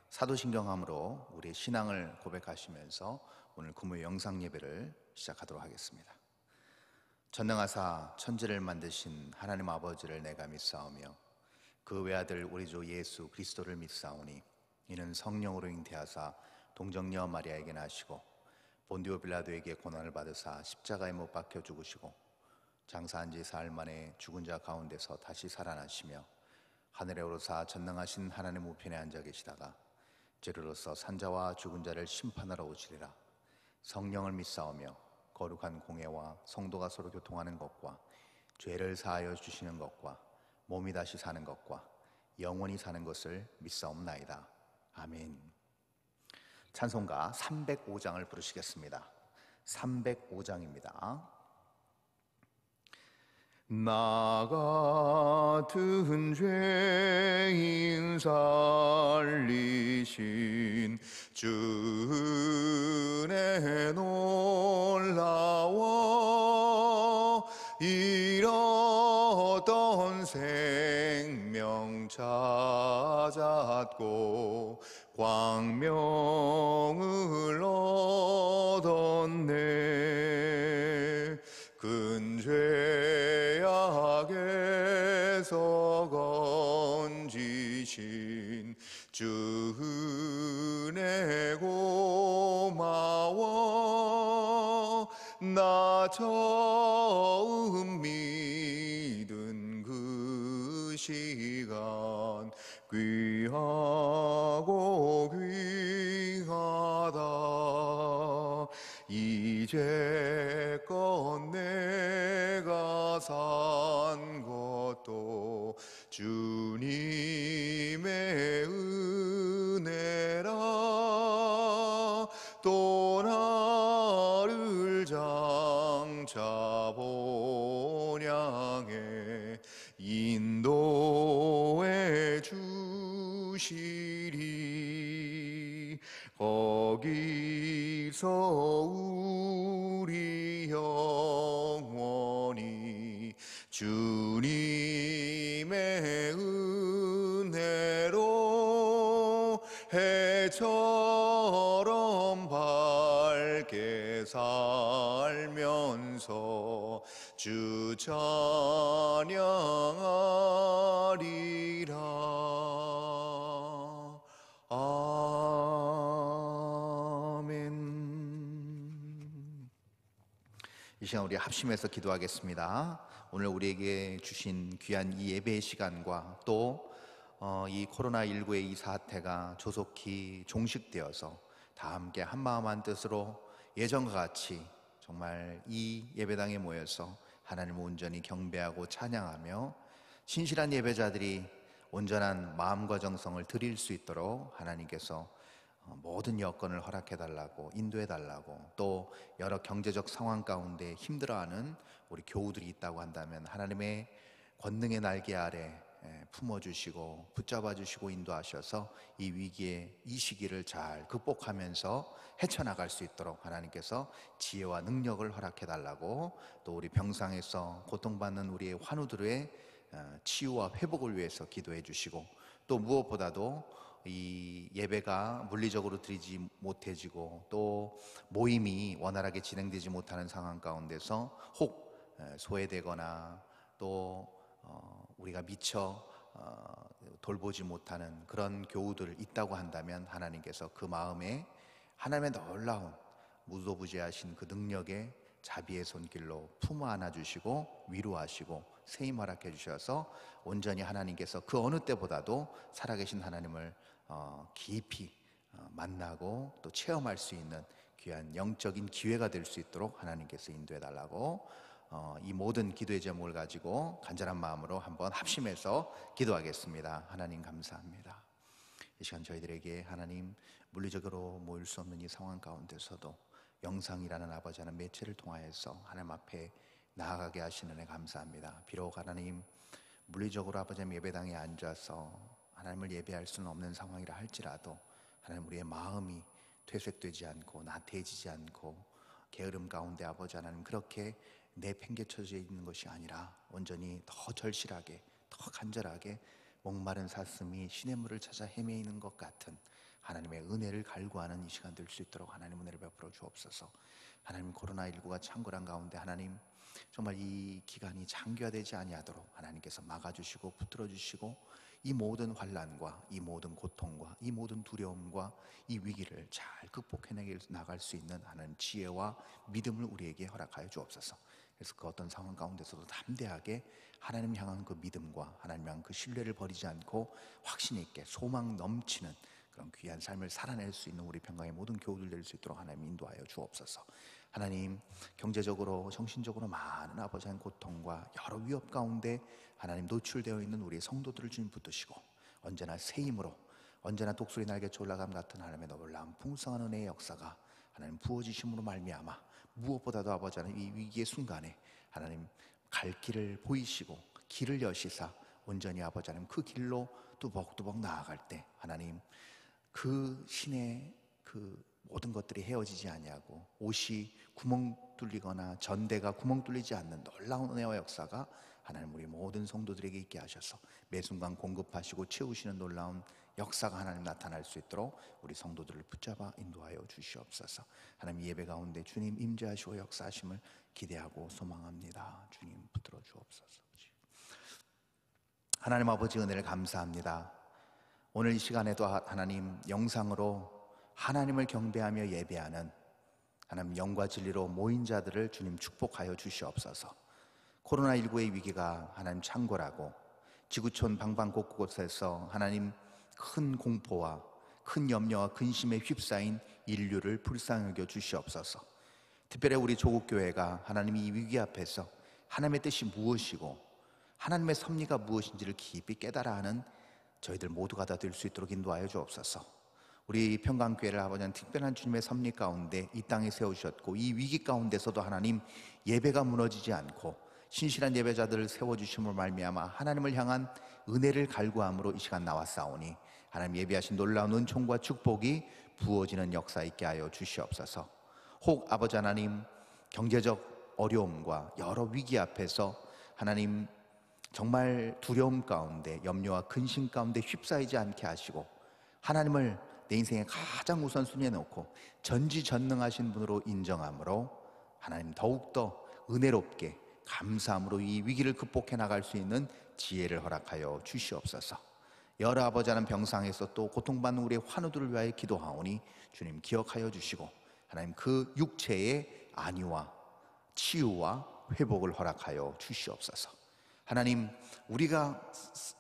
사도신경함으로 우리의 신앙을 고백하시면서 오늘 구무의 영상 예배를 시작하도록 하겠습니다. 전능하사 천지를 만드신 하나님 아버지를 내가 믿사오며 그 외아들 우리 주 예수 그리스도를 믿사오니 이는 성령으로 잉태하사 동정녀 마리아에게 나시고 본디오 빌라도에게 고난을 받으사 십자가에 못 박혀 죽으시고 장사한 지 사흘 만에 죽은 자 가운데서 다시 살아나시며 하늘에 오르사 전능하신 하나님 우편에 앉아 계시다가 죄로서 산자와 죽은 자를 심판하러 오시리라. 성령을 믿사오며 거룩한 공회와 성도가 서로 교통하는 것과 죄를 사하여 주시는 것과 몸이 다시 사는 것과 영원히 사는 것을 믿사옵나이다. 아멘. 찬송가 305장을 부르시겠습니다. 305장입니다. 나 같은 죄인 살리신 주 은혜 놀라워 잃었던 생명 찾았고 광명을 얻었네. 근 죄악에서 건지신 주 은혜 고마워. 나 처음 믿은 그 시간 귀하고 귀하다. 이제껏 내가 산 것도 주님의 은혜라. 또 나를 장차 본향에 인도해 주시리. 거기서 우리 영원히 주님의 은혜로 해처럼 밝게 살면서 주 찬양하리라. 이 시간 우리 합심해서 기도하겠습니다. 오늘 우리에게 주신 귀한 이 예배의 시간과 또 이 코로나19의 이 사태가 조속히 종식되어서 다 함께 한마음 한뜻으로 예전과 같이 정말 이 예배당에 모여서 하나님을 온전히 경배하고 찬양하며 신실한 예배자들이 온전한 마음과 정성을 드릴 수 있도록 하나님께서 모든 여건을 허락해달라고 인도해달라고, 또 여러 경제적 상황 가운데 힘들어하는 우리 교우들이 있다고 한다면 하나님의 권능의 날개 아래 품어주시고 붙잡아주시고 인도하셔서 이 위기의 이 시기를 잘 극복하면서 헤쳐나갈 수 있도록 하나님께서 지혜와 능력을 허락해달라고, 또 우리 병상에서 고통받는 우리의 환우들의 치유와 회복을 위해서 기도해 주시고, 또 무엇보다도 이 예배가 물리적으로 드리지 못해지고 또 모임이 원활하게 진행되지 못하는 상황 가운데서 혹 소외되거나 또 우리가 미처 돌보지 못하는 그런 교우들 있다고 한다면 하나님께서 그 마음에 하나님의 놀라운 무소부재하신 그 능력의 자비의 손길로 품어 안아주시고 위로하시고 세임 허락해 주셔서 온전히 하나님께서 그 어느 때보다도 살아계신 하나님을 깊이 만나고 또 체험할 수 있는 귀한 영적인 기회가 될 수 있도록 하나님께서 인도해 달라고, 이 모든 기도의 제목을 가지고 간절한 마음으로 한번 합심해서 기도하겠습니다. 하나님 감사합니다. 이 시간 저희들에게 하나님 물리적으로 모일 수 없는 이 상황 가운데서도 영상이라는 아버지 하나님 매체를 통하여서 하나님 앞에 나아가게 하시는 애 감사합니다. 비록 하나님 물리적으로 아버지 하나님 예배당에 앉아서 하나님을 예배할 수는 없는 상황이라 할지라도 하나님 우리의 마음이 퇴색되지 않고 나태해지지 않고 게으름 가운데 아버지 하나님 그렇게 내팽개쳐져 있는 것이 아니라 온전히 더 절실하게 더 간절하게 목마른 사슴이 시냇물을 찾아 헤매이는 것 같은 하나님의 은혜를 갈구하는 이 시간 될 수 있도록 하나님 은혜를 베풀어 주옵소서. 하나님, 코로나19가 창궐한 가운데 하나님 정말 이 기간이 장기화되지 아니하도록 하나님께서 막아주시고 붙들어 주시고, 이 모든 환난과 이 모든 고통과 이 모든 두려움과 이 위기를 잘 극복해 나갈 수 있는 하나님 지혜와 믿음을 우리에게 허락하여 주옵소서. 그래서 그 어떤 상황 가운데서도 담대하게 하나님 향한 그 믿음과 하나님 향한 그 신뢰를 버리지 않고 확신 있게 소망 넘치는 그런 귀한 삶을 살아낼 수 있는 우리 평강의 모든 교우들 될 수 있도록 하나님 인도하여 주옵소서. 하나님, 경제적으로 정신적으로 많은 아버지 하나님 고통과 여러 위협 가운데 하나님 노출되어 있는 우리의 성도들을 주님 붙드시고, 언제나 새 힘으로 언제나 독수리 날개쳐 올라감 같은 하나님의 놀라운 풍성한 은혜의 역사가 하나님 부어지심으로 말미암아 무엇보다도 아버지 하나님 이 위기의 순간에 하나님 갈 길을 보이시고 길을 여시사 온전히 아버지 하나님 그 길로 뚜벅뚜벅 나아갈 때 하나님 그 신의 그 모든 것들이 헤어지지 아니하고 옷이 구멍 뚫리거나 전대가 구멍 뚫리지 않는 놀라운 은혜와 역사가 하나님 우리 모든 성도들에게 있게 하셔서 매 순간 공급하시고 채우시는 놀라운 역사가 하나님 나타날 수 있도록 우리 성도들을 붙잡아 인도하여 주시옵소서. 하나님, 예배 가운데 주님 임재하시고 역사하심을 기대하고 소망합니다. 주님 붙들어 주옵소서. 하나님 아버지, 은혜를 감사합니다. 오늘 이 시간에도 하나님 영상으로 하나님을 경배하며 예배하는 하나님 영과 진리로 모인 자들을 주님 축복하여 주시옵소서. 코로나19의 위기가 하나님 창궐하고 지구촌 방방 곳곳에서 하나님 큰 공포와 큰 염려와 근심에 휩싸인 인류를 불쌍히 여겨 주시옵소서. 특별히 우리 조국교회가 하나님 이 위기 앞에서 하나님의 뜻이 무엇이고 하나님의 섭리가 무엇인지를 깊이 깨달아 하는 저희들 모두가 다 될 수 있도록 인도하여 주옵소서. 우리 평강교회를 아버지는 특별한 주님의 섭리 가운데 이 땅에 세우셨고, 이 위기 가운데서도 하나님 예배가 무너지지 않고 신실한 예배자들을 세워주심으로 말미암아 하나님을 향한 은혜를 갈구함으로 이 시간 나왔사오니 하나님 예배하신 놀라운 은총과 축복이 부어지는 역사 있게 하여 주시옵소서. 혹 아버지 하나님 경제적 어려움과 여러 위기 앞에서 하나님 정말 두려움 가운데 염려와 근심 가운데 휩싸이지 않게 하시고 하나님을 내 인생의 가장 우선순위에 놓고 전지전능하신 분으로 인정함으로 하나님 더욱더 은혜롭게 감사함으로 이 위기를 극복해 나갈 수 있는 지혜를 허락하여 주시옵소서. 여러 아버지 하나님 병상에서 또 고통받는 우리의 환우들을 위하여 기도하오니 주님 기억하여 주시고 하나님 그 육체의 안위와 치유와 회복을 허락하여 주시옵소서. 하나님, 우리가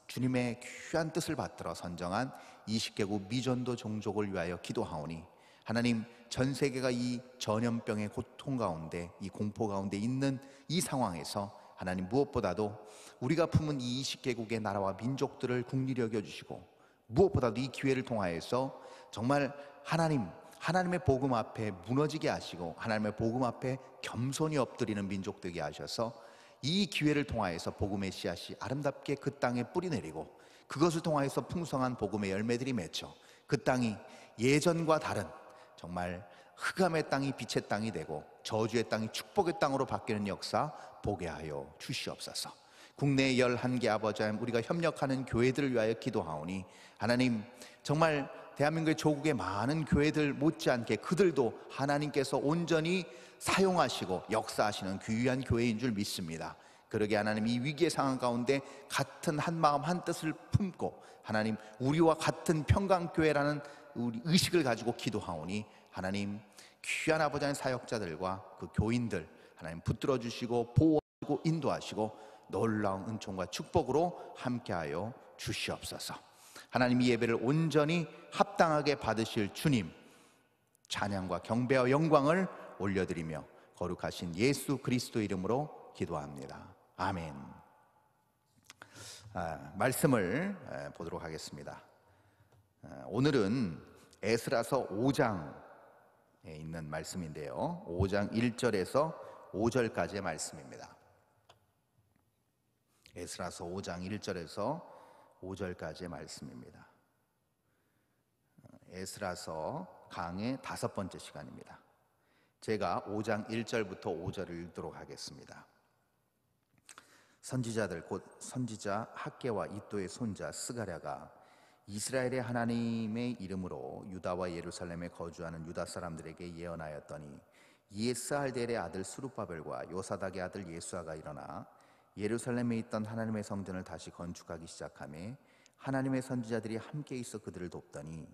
주님의 귀한 뜻을 받들어 선정한 20개국 미전도 종족을 위하여 기도하오니 하나님 전 세계가 이 전염병의 고통 가운데 이 공포 가운데 있는 이 상황에서 하나님 무엇보다도 우리가 품은 이 20개국의 나라와 민족들을 긍휼히 여겨주시고 무엇보다도 이 기회를 통하여서 정말 하나님의 복음 앞에 무너지게 하시고 하나님의 복음 앞에 겸손히 엎드리는 민족 되게 하셔서 이 기회를 통하여서 복음의 씨앗이 아름답게 그 땅에 뿌리 내리고 그것을 통하여서 풍성한 복음의 열매들이 맺혀 그 땅이 예전과 다른 정말 흑암의 땅이 빛의 땅이 되고 저주의 땅이 축복의 땅으로 바뀌는 역사 보게 하여 주시옵소서. 국내의 11개 아버지 하나님 우리가 협력하는 교회들을 위하여 기도하오니 하나님 정말 대한민국의 조국의 많은 교회들 못지않게 그들도 하나님께서 온전히 사용하시고 역사하시는 귀한 교회인 줄 믿습니다. 그러게 하나님 이 위기의 상황 가운데 같은 한 마음 한 뜻을 품고 하나님 우리와 같은 평강교회라는 우리 의식을 가지고 기도하오니 하나님 귀한 아버지 하나님 사역자들과 그 교인들 하나님 붙들어 주시고 보호하시고 인도하시고 놀라운 은총과 축복으로 함께하여 주시옵소서. 하나님 이 예배를 온전히 합당하게 받으실 주님 찬양과 경배와 영광을 올려드리며 거룩하신 예수 그리스도 이름으로 기도합니다. 아멘. 말씀을 보도록 하겠습니다. 오늘은 에스라서 5장에 있는 말씀인데요 5장 1절에서 5절까지의 말씀입니다. 에스라서 5장 1절에서 5절까지의 말씀입니다. 에스라서 강의 5번째 시간입니다. 제가 5장 1절부터 5절을 읽도록 하겠습니다. 선지자들 곧 선지자 학개와 이도의 손자 스가랴가 이스라엘의 하나님의 이름으로 유다와 예루살렘에 거주하는 유다 사람들에게 예언하였더니 이에스할델의 아들 스룹바벨과 요사닥의 아들 예수아가 일어나 예루살렘에 있던 하나님의 성전을 다시 건축하기 시작하며 하나님의 선지자들이 함께 있어 그들을 돕더니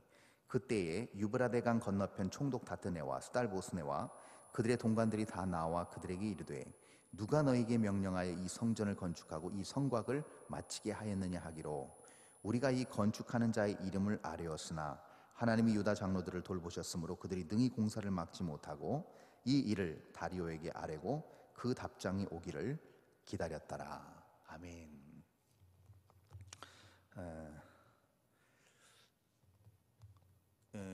그때에 유브라데강 건너편 총독 다트네와 스달보스네와 그들의 동관들이 다 나와 그들에게 이르되 누가 너에게 명령하여 이 성전을 건축하고 이 성곽을 마치게 하였느냐 하기로 우리가 이 건축하는 자의 이름을 아뢰었으나 하나님이 유다 장로들을 돌보셨으므로 그들이 능히 공사를 막지 못하고 이 일을 다리오에게 아뢰고 그 답장이 오기를 기다렸더라. 아멘.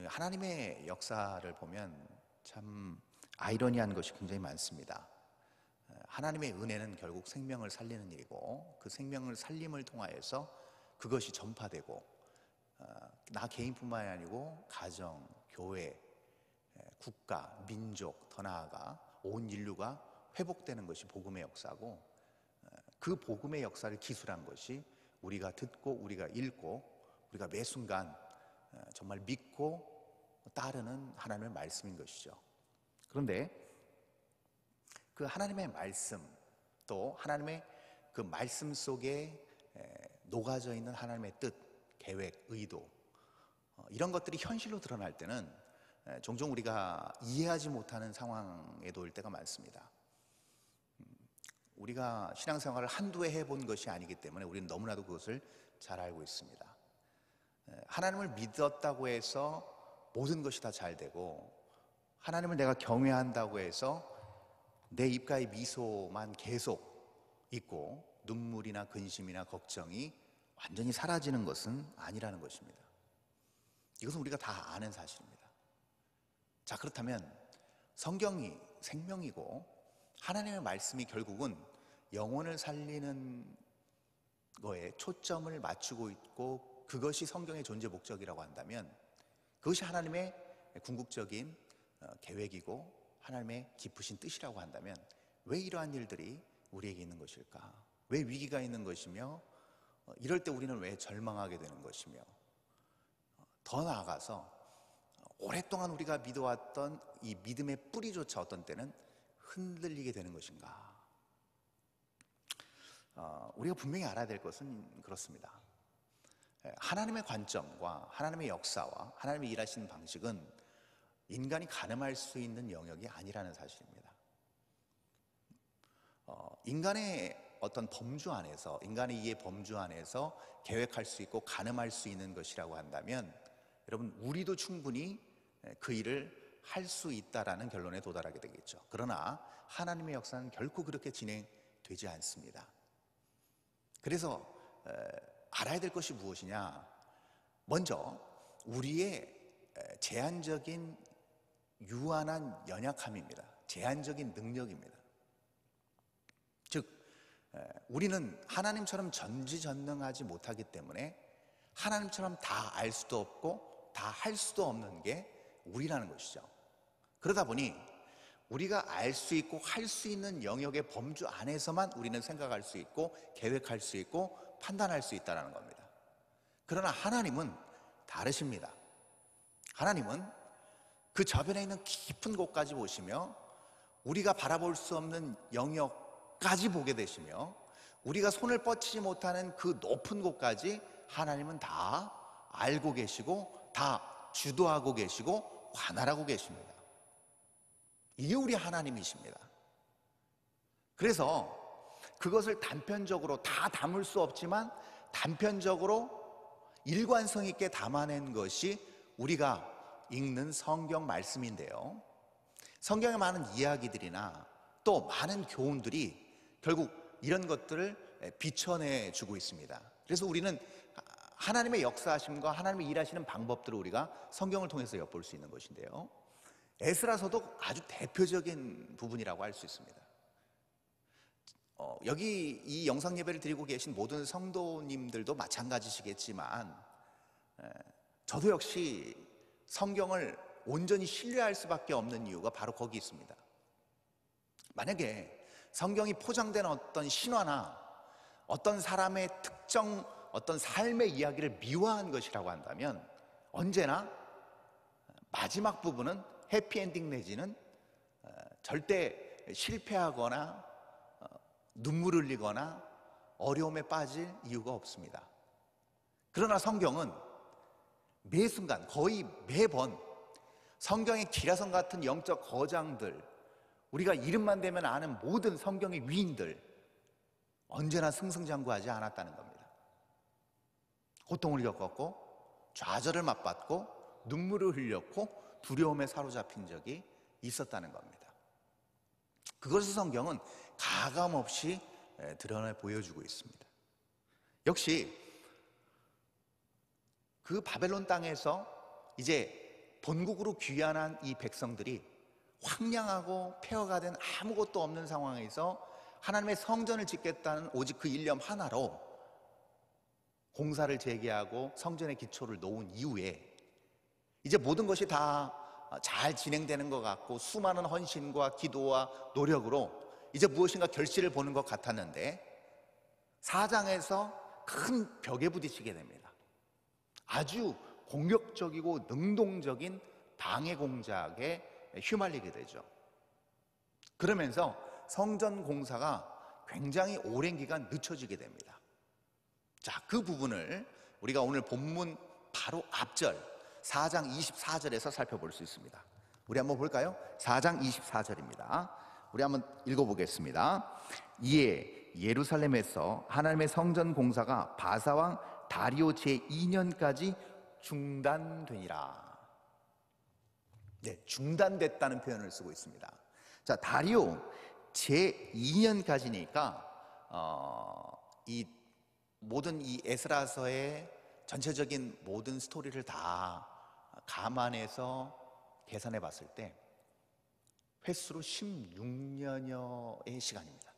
하나님의 역사를 보면 참 아이러니한 것이 굉장히 많습니다. 하나님의 은혜는 결국 생명을 살리는 일이고 그 생명을 살림을 통하여서 그것이 전파되고 나 개인뿐만이 아니고 가정, 교회, 국가, 민족, 더 나아가 온 인류가 회복되는 것이 복음의 역사고 그 복음의 역사를 기술한 것이 우리가 듣고 우리가 읽고 우리가 매 순간 정말 믿고 따르는 하나님의 말씀인 것이죠. 그런데 그 하나님의 말씀 또 하나님의 그 말씀 속에 녹아져 있는 하나님의 뜻, 계획, 의도 이런 것들이 현실로 드러날 때는 종종 우리가 이해하지 못하는 상황에 놓일 때가 많습니다. 우리가 신앙생활을 한두 해 해본 것이 아니기 때문에 우리는 너무나도 그것을 잘 알고 있습니다. 하나님을 믿었다고 해서 모든 것이 다 잘 되고 하나님을 내가 경외한다고 해서 내 입가에 미소만 계속 있고 눈물이나 근심이나 걱정이 완전히 사라지는 것은 아니라는 것입니다. 이것은 우리가 다 아는 사실입니다. 자, 그렇다면 성경이 생명이고 하나님의 말씀이 결국은 영혼을 살리는 거에 초점을 맞추고 있고 그것이 성경의 존재 목적이라고 한다면 그것이 하나님의 궁극적인 계획이고 하나님의 깊으신 뜻이라고 한다면 왜 이러한 일들이 우리에게 있는 것일까? 왜 위기가 있는 것이며 이럴 때 우리는 왜 절망하게 되는 것이며 더 나아가서 오랫동안 우리가 믿어왔던 이 믿음의 뿌리조차 어떤 때는 흔들리게 되는 것인가? 우리가 분명히 알아야 될 것은 그렇습니다. 하나님의 관점과 하나님의 역사와 하나님의 일하시는 방식은 인간이 가늠할 수 있는 영역이 아니라는 사실입니다. 인간의 어떤 범주 안에서 인간의 이해 범주 안에서 계획할 수 있고 가늠할 수 있는 것이라고 한다면 여러분 우리도 충분히 그 일을 할 수 있다라는 결론에 도달하게 되겠죠. 그러나 하나님의 역사는 결코 그렇게 진행되지 않습니다. 그래서 알아야 될 것이 무엇이냐? 먼저 우리의 제한적인 유한한 연약함입니다. 제한적인 능력입니다. 즉 우리는 하나님처럼 전지전능하지 못하기 때문에 하나님처럼 다 알 수도 없고 다 할 수도 없는 게 우리라는 것이죠. 그러다 보니 우리가 알 수 있고 할 수 있는 영역의 범주 안에서만 우리는 생각할 수 있고 계획할 수 있고 판단할 수 있다는 겁니다. 그러나 하나님은 다르십니다. 하나님은 그 저변에 있는 깊은 곳까지 보시며 우리가 바라볼 수 없는 영역까지 보게 되시며 우리가 손을 뻗치지 못하는 그 높은 곳까지 하나님은 다 알고 계시고 다 주도하고 계시고 관할하고 계십니다. 이게 우리 하나님이십니다. 그래서 그것을 단편적으로 다 담을 수 없지만 단편적으로 일관성 있게 담아낸 것이 우리가 읽는 성경 말씀인데요. 성경의 많은 이야기들이나 또 많은 교훈들이 결국 이런 것들을 비춰내주고 있습니다. 그래서 우리는 하나님의 역사하심과 하나님의 일하시는 방법들을 우리가 성경을 통해서 엿볼 수 있는 것인데요. 에스라서도 아주 대표적인 부분이라고 할 수 있습니다. 여기 이 영상 예배를 드리고 계신 모든 성도님들도 마찬가지시겠지만 저도 역시 성경을 온전히 신뢰할 수밖에 없는 이유가 바로 거기 있습니다. 만약에 성경이 포장된 어떤 신화나 어떤 사람의 특정 어떤 삶의 이야기를 미화한 것이라고 한다면 언제나 마지막 부분은 해피엔딩 내지는 절대 실패하거나 눈물 흘리거나 어려움에 빠질 이유가 없습니다. 그러나 성경은 매 순간 거의 매번 성경의 기라성 같은 영적 거장들, 우리가 이름만 대면 아는 모든 성경의 위인들 언제나 승승장구하지 않았다는 겁니다. 고통을 겪었고 좌절을 맛봤고 눈물을 흘렸고 두려움에 사로잡힌 적이 있었다는 겁니다. 그것을 성경은 가감없이 드러내 보여주고 있습니다. 역시 그 바벨론 땅에서 이제 본국으로 귀환한 이 백성들이 황량하고 폐허가 된 아무것도 없는 상황에서 하나님의 성전을 짓겠다는 오직 그 일념 하나로 공사를 재개하고 성전의 기초를 놓은 이후에 이제 모든 것이 다 잘 진행되는 것 같고 수많은 헌신과 기도와 노력으로 이제 무엇인가 결실을 보는 것 같았는데 4장에서 큰 벽에 부딪히게 됩니다. 아주 공격적이고 능동적인 방해 공작에 휘말리게 되죠. 그러면서 성전 공사가 굉장히 오랜 기간 늦춰지게 됩니다. 자, 그 부분을 우리가 오늘 본문 바로 앞절 4장 24절에서 살펴볼 수 있습니다. 우리 한번 볼까요? 4장 24절입니다. 우리 한번 읽어보겠습니다. 이에 예루살렘에서 하나님의 성전 공사가 바사왕 다리오 제2년까지 중단되니라. 네, 중단됐다는 표현을 쓰고 있습니다. 자, 다리오 제2년까지니까 이 모든 이 에스라서의 전체적인 모든 스토리를 다 감안해서 계산해 봤을 때 횟수로 16년여의 시간입니다.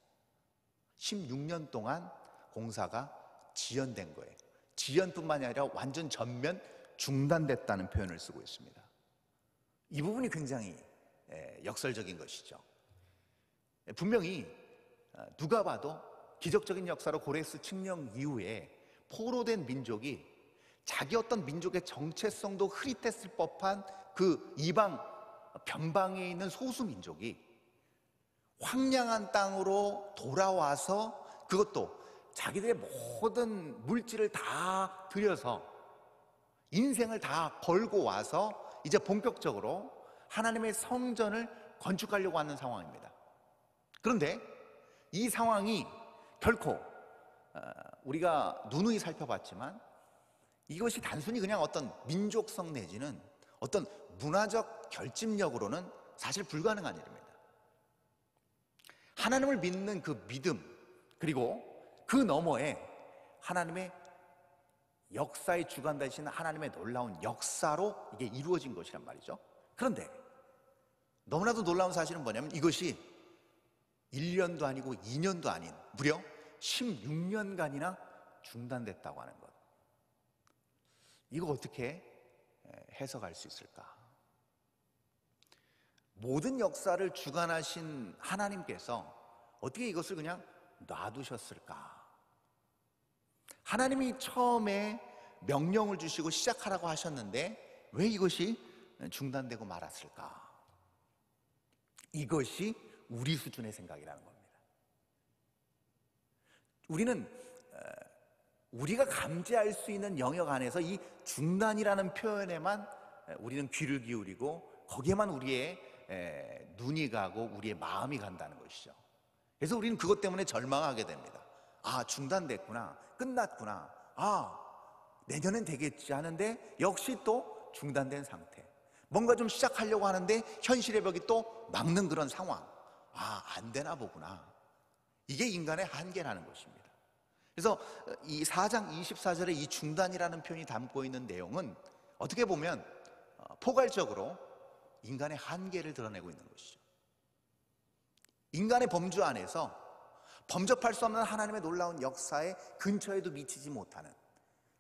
16년 동안 공사가 지연된 거예요. 지연뿐만이 아니라 완전 전면 중단됐다는 표현을 쓰고 있습니다. 이 부분이 굉장히 역설적인 것이죠. 분명히 누가 봐도 기적적인 역사로 고레스 칙령 이후에 포로된 민족이 자기 어떤 민족의 정체성도 흐릿했을 법한 그 이방 변방에 있는 소수 민족이 황량한 땅으로 돌아와서 그것도 자기들의 모든 물질을 다 들여서 인생을 다 걸고 와서 이제 본격적으로 하나님의 성전을 건축하려고 하는 상황입니다. 그런데 이 상황이 결코 우리가 누누이 살펴봤지만 이것이 단순히 그냥 어떤 민족성 내지는 어떤 문화적 결집력으로는 사실 불가능한 일입니다. 하나님을 믿는 그 믿음, 그리고 그 너머에 하나님의 역사의 주관 되신 하나님의 놀라운 역사로 이게 이루어진 것이란 말이죠. 그런데 너무나도 놀라운 사실은 뭐냐면 이것이 1년도 아니고 2년도 아닌 무려 16년간이나 중단됐다고 하는 것. 이거 어떻게 해석할 수 있을까? 모든 역사를 주관하신 하나님께서 어떻게 이것을 그냥 놔두셨을까? 하나님이 처음에 명령을 주시고 시작하라고 하셨는데 왜 이것이 중단되고 말았을까? 이것이 우리 수준의 생각이라는 겁니다. 우리는 우리가 감지할 수 있는 영역 안에서 이 중단이라는 표현에만 우리는 귀를 기울이고 거기에만 우리의 눈이 가고 우리의 마음이 간다는 것이죠. 그래서 우리는 그것 때문에 절망하게 됩니다. 아, 중단됐구나, 끝났구나, 아, 내년엔 되겠지 하는데 역시 또 중단된 상태. 뭔가 좀 시작하려고 하는데 현실의 벽이 또 막는 그런 상황. 아, 안 되나 보구나. 이게 인간의 한계라는 것입니다. 그래서 이 4장 24절에 이 중단이라는 표현이 담고 있는 내용은 어떻게 보면 포괄적으로 인간의 한계를 드러내고 있는 것이죠. 인간의 범주 안에서 범접할 수 없는 하나님의 놀라운 역사의 근처에도 미치지 못하는,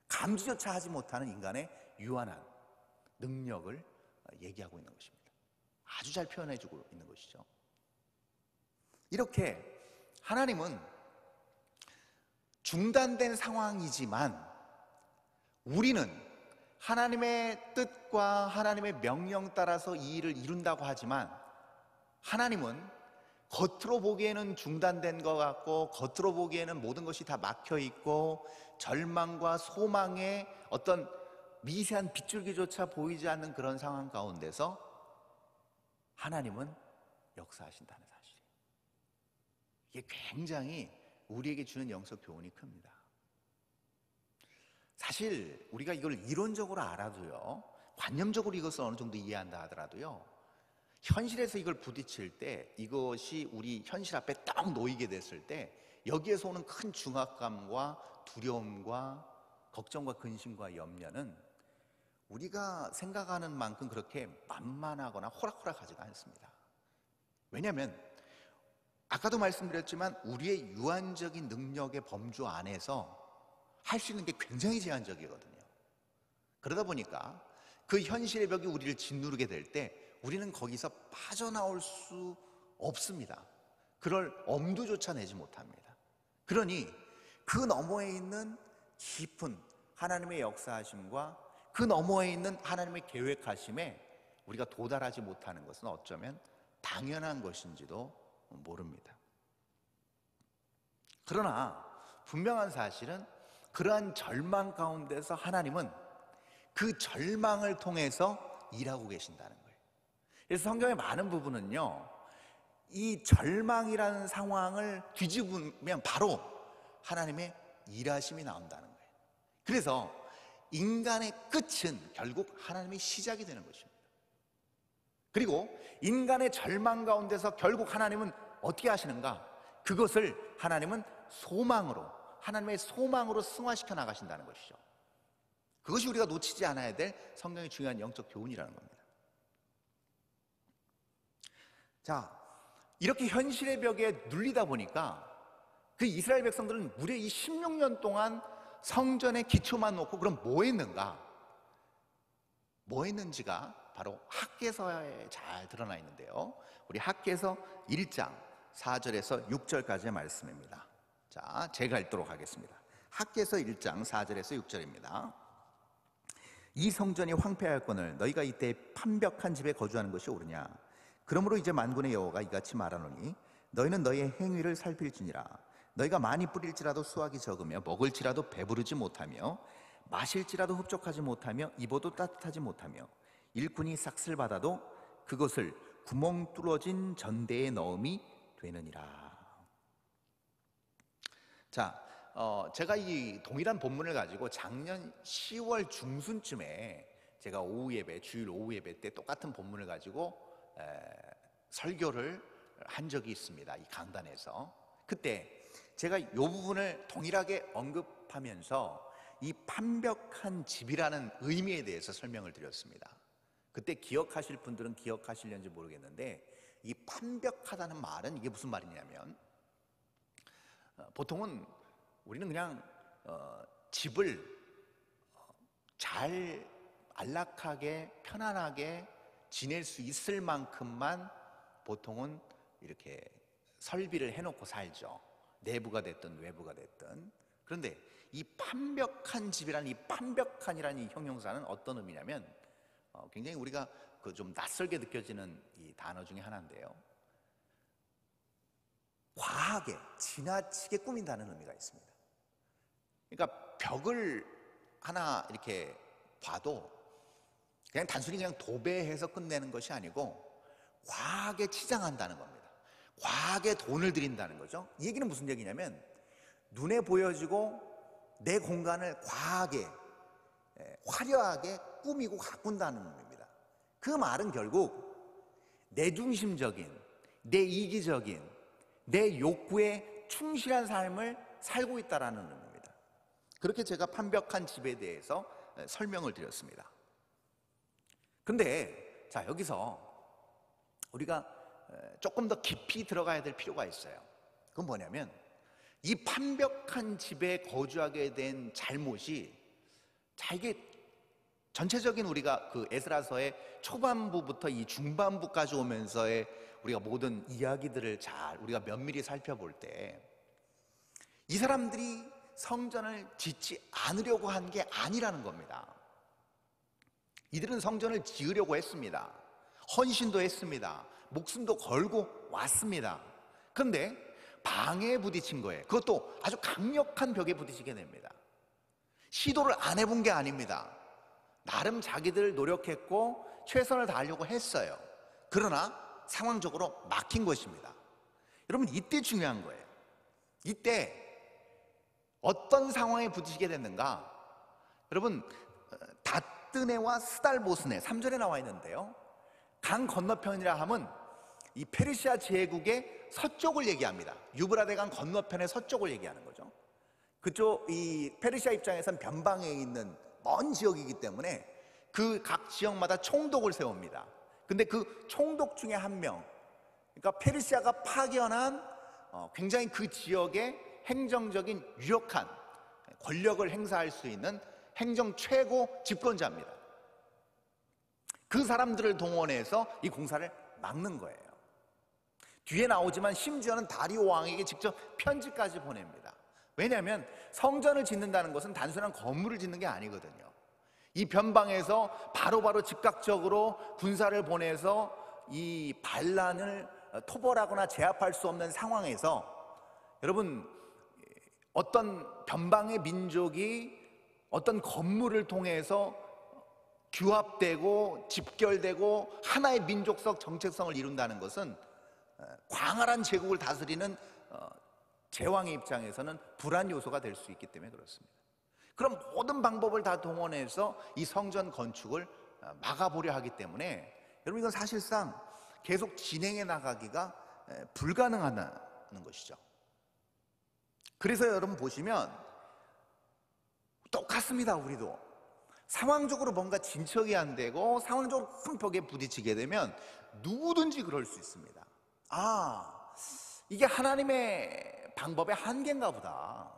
감지조차 하지 못하는 인간의 유한한 능력을 얘기하고 있는 것입니다. 아주 잘 표현해주고 있는 것이죠. 이렇게 하나님은 중단된 상황이지만 우리는 하나님의 뜻과 하나님의 명령 따라서 이 일을 이룬다고 하지만 하나님은 겉으로 보기에는 중단된 것 같고 겉으로 보기에는 모든 것이 다 막혀 있고 절망과 소망의 어떤 미세한 빗줄기조차 보이지 않는 그런 상황 가운데서 하나님은 역사하신다는 사실이에요. 이게 굉장히 우리에게 주는 영적 교훈이 큽니다. 사실 우리가 이걸 이론적으로 알아도요, 관념적으로 이것을 어느 정도 이해한다 하더라도요, 현실에서 이걸 부딪힐 때, 이것이 우리 현실 앞에 딱 놓이게 됐을 때 여기에서 오는 큰 중압감과 두려움과 걱정과 근심과 염려는 우리가 생각하는 만큼 그렇게 만만하거나 호락호락하지가 않습니다. 왜냐하면 아까도 말씀드렸지만 우리의 유한적인 능력의 범주 안에서 할 수 있는 게 굉장히 제한적이거든요. 그러다 보니까 그 현실의 벽이 우리를 짓누르게 될 때 우리는 거기서 빠져나올 수 없습니다. 그럴 엄두조차 내지 못합니다. 그러니 그 너머에 있는 깊은 하나님의 역사하심과 그 너머에 있는 하나님의 계획하심에 우리가 도달하지 못하는 것은 어쩌면 당연한 것인지도 모릅니다. 그러나 분명한 사실은 그러한 절망 가운데서 하나님은 그 절망을 통해서 일하고 계신다는 거예요. 그래서 성경의 많은 부분은요, 이 절망이라는 상황을 뒤집으면 바로 하나님의 일하심이 나온다는 거예요. 그래서 인간의 끝은 결국 하나님의 시작이 되는 것입니다. 그리고 인간의 절망 가운데서 결국 하나님은 어떻게 하시는가? 그것을 하나님은 소망으로, 하나님의 소망으로 승화시켜 나가신다는 것이죠. 그것이 우리가 놓치지 않아야 될 성경의 중요한 영적 교훈이라는 겁니다. 자, 이렇게 현실의 벽에 눌리다 보니까 그 이스라엘 백성들은 무려 이 16년 동안 성전의 기초만 놓고 그럼 뭐 했는가? 뭐 했는지가 바로 학개서에 잘 드러나 있는데요, 우리 학개서 1장 4절에서 6절까지의 말씀입니다. 자, 제가 읽도록 하겠습니다. 학개서 1장 4절에서 6절입니다. 이 성전이 황폐하였거늘 너희가 이때 판벽한 집에 거주하는 것이 옳으냐? 그러므로 이제 만군의 여호와가 이같이 말하노니 너희는 너희의 행위를 살필지니라. 너희가 많이 뿌릴지라도 수확이 적으며 먹을지라도 배부르지 못하며 마실지라도 흡족하지 못하며 입어도 따뜻하지 못하며 일꾼이 삭슬 받아도 그것을 구멍 뚫어진 전대에 넣음이 되느니라. 자, 제가 이 동일한 본문을 가지고 작년 10월 중순쯤에 제가 오후 예배, 주일 오후 예배 때 똑같은 본문을 가지고 설교를 한 적이 있습니다. 이 강단에서. 그때 제가 이 부분을 동일하게 언급하면서 이 판벽한 집이라는 의미에 대해서 설명을 드렸습니다. 그때 기억하실 분들은 기억하실는지 모르겠는데 이 판벽하다는 말은 이게 무슨 말이냐면, 보통은 우리는 그냥 집을 잘 안락하게 편안하게 지낼 수 있을 만큼만 보통은 이렇게 설비를 해놓고 살죠. 내부가 됐든 외부가 됐든. 그런데 이 판벽한 집이라는 이 판벽한이라는 이 형용사는 어떤 의미냐면 굉장히 우리가 그 좀 낯설게 느껴지는 이 단어 중에 하나인데요, 과하게 지나치게 꾸민다는 의미가 있습니다. 그러니까 벽을 하나 이렇게 봐도 그냥 단순히 그냥 도배해서 끝내는 것이 아니고 과하게 치장한다는 겁니다. 과하게 돈을 들인다는 거죠. 이 얘기는 무슨 얘기냐면 눈에 보여지고 내 공간을 과하게 화려하게 꾸미고 가꾼다는 의미입니다. 그 말은 결국 내 중심적인, 내 이기적인, 내 욕구에 충실한 삶을 살고 있다는 의미입니다. 그렇게 제가 판벽한 집에 대해서 설명을 드렸습니다. 근데 자, 여기서 우리가 조금 더 깊이 들어가야 될 필요가 있어요. 그건 뭐냐면 이 판벽한 집에 거주하게 된 잘못이, 자, 이게 전체적인 우리가 그 에스라서의 초반부부터 이 중반부까지 오면서의 우리가 모든 이야기들을 잘 우리가 면밀히 살펴볼 때 이 사람들이 성전을 짓지 않으려고 한 게 아니라는 겁니다. 이들은 성전을 지으려고 했습니다. 헌신도 했습니다. 목숨도 걸고 왔습니다. 그런데 방해에 부딪힌 거예요. 그것도 아주 강력한 벽에 부딪히게 됩니다. 시도를 안 해본 게 아닙니다. 나름 자기들 노력했고 최선을 다하려고 했어요. 그러나 상황적으로 막힌 것입니다. 여러분, 이때 중요한 거예요. 이때 어떤 상황에 부딪히게 됐는가? 여러분, 다뜨네와 스달보스네 3절에 나와 있는데요, 강 건너편이라 함은 이 페르시아 제국의 서쪽을 얘기합니다. 유브라데 강 건너편의 서쪽을 얘기하는 거죠. 그쪽 이 페르시아 입장에선 변방에 있는 먼 지역이기 때문에 그 각 지역마다 총독을 세웁니다. 근데 그 총독 중에 한 명, 그러니까 페르시아가 파견한 굉장히 그 지역의 행정적인 유력한 권력을 행사할 수 있는 행정 최고 집권자입니다. 그 사람들을 동원해서 이 공사를 막는 거예요. 뒤에 나오지만 심지어는 다리오 왕에게 직접 편지까지 보냅니다. 왜냐하면 성전을 짓는다는 것은 단순한 건물을 짓는 게 아니거든요. 이 변방에서 바로바로 즉각적으로 군사를 보내서 이 반란을 토벌하거나 제압할 수 없는 상황에서, 여러분, 어떤 변방의 민족이 어떤 건물을 통해서 규합되고 집결되고 하나의 민족적 정체성을 이룬다는 것은 광활한 제국을 다스리는 제왕의 입장에서는 불안 요소가 될 수 있기 때문에 그렇습니다. 그럼 모든 방법을 다 동원해서 이 성전 건축을 막아보려 하기 때문에, 여러분, 이건 사실상 계속 진행해 나가기가 불가능하다는 것이죠. 그래서 여러분 보시면 똑같습니다. 우리도 상황적으로 뭔가 진척이 안 되고 상황적으로 큰 벽에 부딪히게 되면 누구든지 그럴 수 있습니다. 이게 하나님의 방법의 한계인가 보다.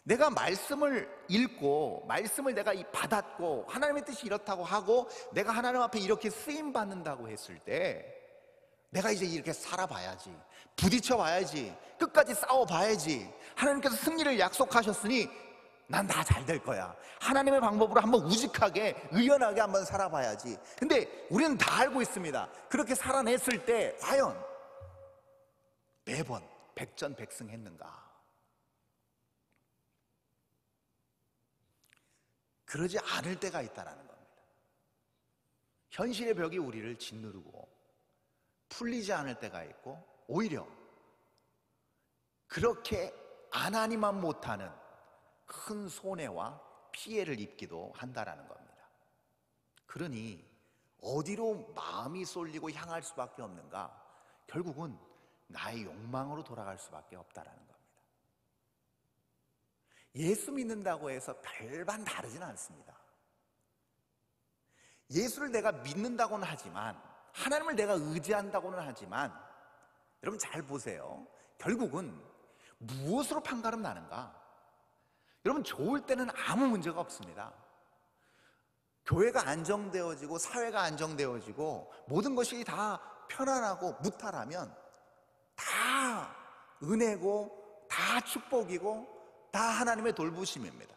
내가 말씀을 읽고 말씀을 내가 받았고 하나님의 뜻이 이렇다고 하고 내가 하나님 앞에 이렇게 쓰임 받는다고 했을 때 내가 이제 이렇게 살아봐야지, 부딪혀 봐야지, 끝까지 싸워 봐야지, 하나님께서 승리를 약속하셨으니 난 다 잘 될 거야, 하나님의 방법으로 한번 우직하게 의연하게 한번 살아봐야지. 근데 우리는 다 알고 있습니다. 그렇게 살아냈을 때 과연 매번 백전백승했는가? 그러지 않을 때가 있다는 겁니다. 현실의 벽이 우리를 짓누르고 풀리지 않을 때가 있고, 오히려 그렇게 안 하니만 못하는 큰 손해와 피해를 입기도 한다는 겁니다. 그러니 어디로 마음이 쏠리고 향할 수밖에 없는가? 결국은 나의 욕망으로 돌아갈 수밖에 없다는 겁니다. 예수 믿는다고 해서 별반 다르진 않습니다. 예수를 내가 믿는다고는 하지만, 하나님을 내가 의지한다고는 하지만, 여러분 잘 보세요. 결국은 무엇으로 판가름 나는가? 여러분, 좋을 때는 아무 문제가 없습니다. 교회가 안정되어지고 사회가 안정되어지고 모든 것이 다 편안하고 무탈하면 다 은혜고 다 축복이고 다 하나님의 돌보심입니다.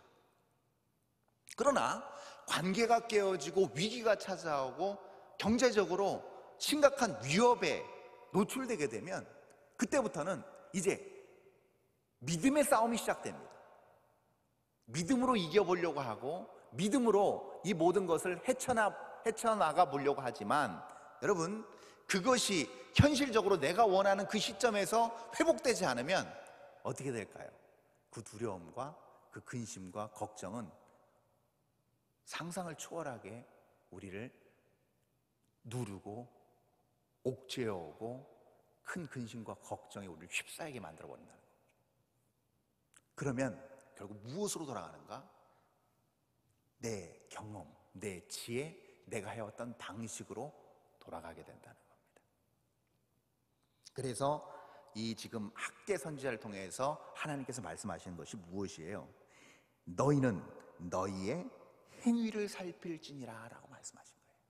그러나 관계가 깨어지고 위기가 찾아오고 경제적으로 심각한 위협에 노출되게 되면 그때부터는 이제 믿음의 싸움이 시작됩니다. 믿음으로 이겨보려고 하고 믿음으로 이 모든 것을 헤쳐나가 보려고 하지만, 여러분, 그것이 현실적으로 내가 원하는 그 시점에서 회복되지 않으면 어떻게 될까요? 그 두려움과 그 근심과 걱정은 상상을 초월하게 우리를 누르고 옥죄어오고 큰 근심과 걱정이 우리를 휩싸이게 만들어버린다는 겁니다. 그러면 결국 무엇으로 돌아가는가? 내 경험, 내 지혜, 내가 해왔던 방식으로 돌아가게 된다는 겁니다. 그래서 이 지금 학개 선지자를 통해서 하나님께서 말씀하시는 것이 무엇이에요? 너희는 너희의 행위를 살필지니라 라고 말씀하신 거예요.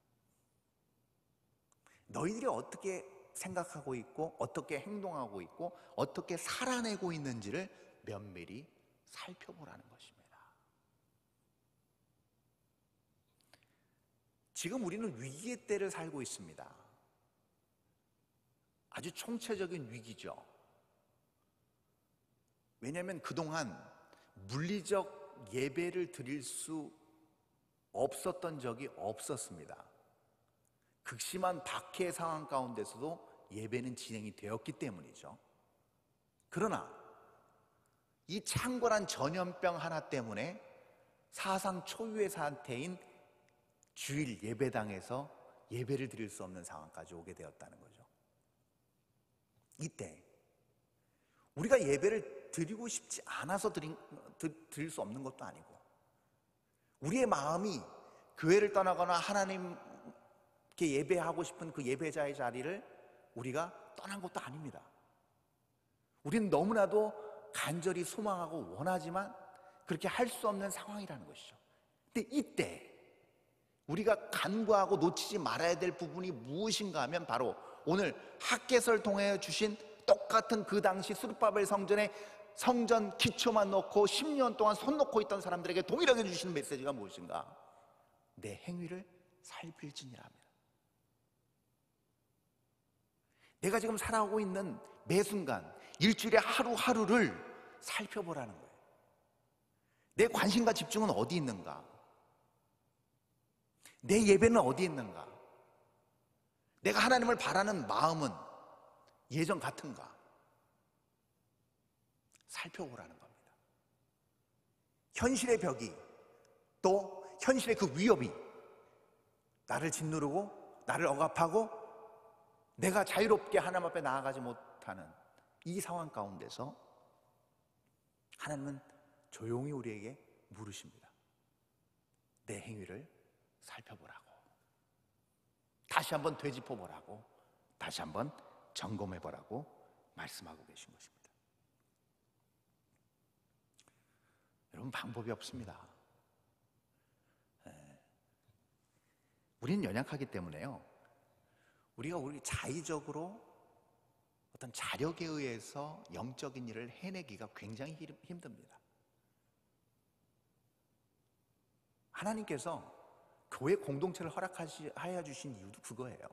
너희들이 어떻게 생각하고 있고 어떻게 행동하고 있고 어떻게 살아내고 있는지를 면밀히 살펴보라는 것입니다. 지금 우리는 위기의 때를 살고 있습니다. 아주 총체적인 위기죠. 왜냐하면 그동안 물리적 예배를 드릴 수 없었던 적이 없었습니다. 극심한 박해 상황 가운데서도 예배는 진행이 되었기 때문이죠. 그러나 이 창궐한 전염병 하나 때문에 사상 초유의 사태인 주일 예배당에서 예배를 드릴 수 없는 상황까지 오게 되었다는 거죠. 이때 우리가 예배를 드리고 싶지 않아서 드릴 수 없는 것도 아니고, 우리의 마음이 교회를 떠나거나 하나님께 예배하고 싶은 그 예배자의 자리를 우리가 떠난 것도 아닙니다. 우리는 너무나도 간절히 소망하고 원하지만 그렇게 할 수 없는 상황이라는 것이죠. 근데 이때 우리가 간구하고 놓치지 말아야 될 부분이 무엇인가 하면 바로 오늘 학개서를 통해 주신 똑같은 그 당시 스룹바벨 성전에 성전 기초만 놓고 10년 동안 손 놓고 있던 사람들에게 동일하게 주시는 메시지가 무엇인가? 내 행위를 살필지니라입니다. 내가 지금 살아오고 있는 매 순간, 일주일의 하루하루를 살펴보라는 거예요. 내 관심과 집중은 어디 있는가? 내 예배는 어디 있는가? 내가 하나님을 바라는 마음은 예전 같은가? 살펴보라는 겁니다. 현실의 벽이, 또 현실의 그 위협이 나를 짓누르고 나를 억압하고 내가 자유롭게 하나님 앞에 나아가지 못하는 이 상황 가운데서 하나님은 조용히 우리에게 물으십니다. 내 행위를 살펴보라고, 다시 한번 되짚어보라고, 다시 한번 점검해보라고 말씀하고 계신 것입니다. 여러분, 방법이 없습니다. 우리는 연약하기 때문에요, 우리가 자의적으로 어떤 자력에 의해서 영적인 일을 해내기가 굉장히 힘듭니다. 하나님께서 교회 공동체를 허락하여 주신 이유도 그거예요.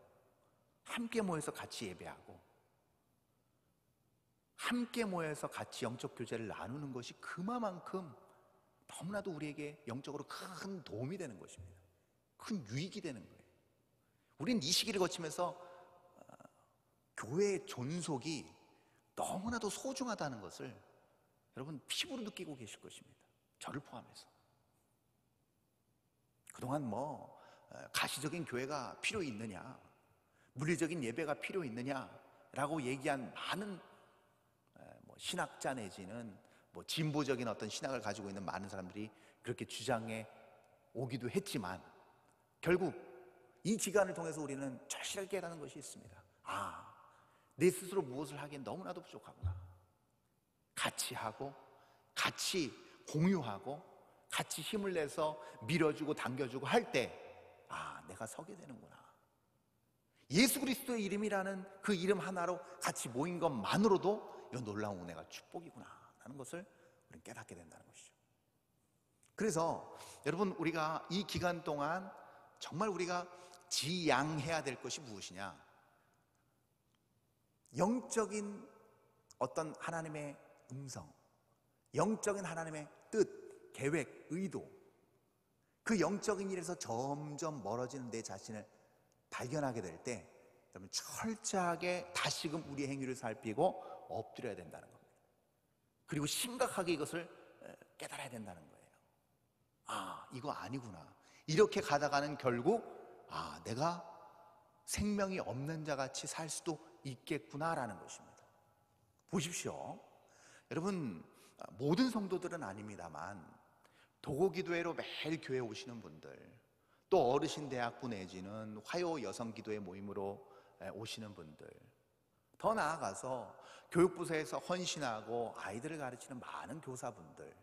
함께 모여서 같이 예배하고 함께 모여서 같이 영적 교제를 나누는 것이 그만큼 너무나도 우리에게 영적으로 큰 도움이 되는 것입니다. 큰 유익이 되는 거예요. 우리는 이 시기를 거치면서 교회의 존속이 너무나도 소중하다는 것을 여러분 피부로 느끼고 계실 것입니다. 저를 포함해서. 그동안 가시적인 교회가 필요 있느냐, 물리적인 예배가 필요 있느냐라고 얘기한 많은 신학자 내지는 진보적인 어떤 신학을 가지고 있는 많은 사람들이 그렇게 주장해 오기도 했지만, 결국 이 기간을 통해서 우리는 절실하게 깨닫는 것이 있습니다. 내 스스로 무엇을 하기엔 너무나도 부족하구나. 같이 하고 같이 공유하고 같이 힘을 내서 밀어주고 당겨주고 할 때 내가 서게 되는구나. 예수 그리스도의 이름이라는 그 이름 하나로 같이 모인 것만으로도 이 놀라운 은혜가 축복이구나 라는 것을 우리는 깨닫게 된다는 것이죠. 그래서 여러분, 우리가 이 기간 동안 정말 우리가 지양해야 될 것이 무엇이냐? 영적인 어떤 하나님의 음성, 영적인 하나님의 뜻, 계획, 의도, 그 영적인 일에서 점점 멀어지는 내 자신을 발견하게 될 때 여러분 철저하게 다시금 우리의 행위를 살피고 엎드려야 된다는 겁니다. 그리고 심각하게 이것을 깨달아야 된다는 거예요. 이거 아니구나. 이렇게 가다가는 결국 내가 생명이 없는 자 같이 살 수도 있겠구나라는 것입니다. 보십시오. 여러분, 모든 성도들은 아닙니다만 도고기도회로 매일 교회에 오시는 분들, 또 어르신 대학부 내지는 화요 여성기도회 모임으로 오시는 분들, 더 나아가서 교육부서에서 헌신하고 아이들을 가르치는 많은 교사분들,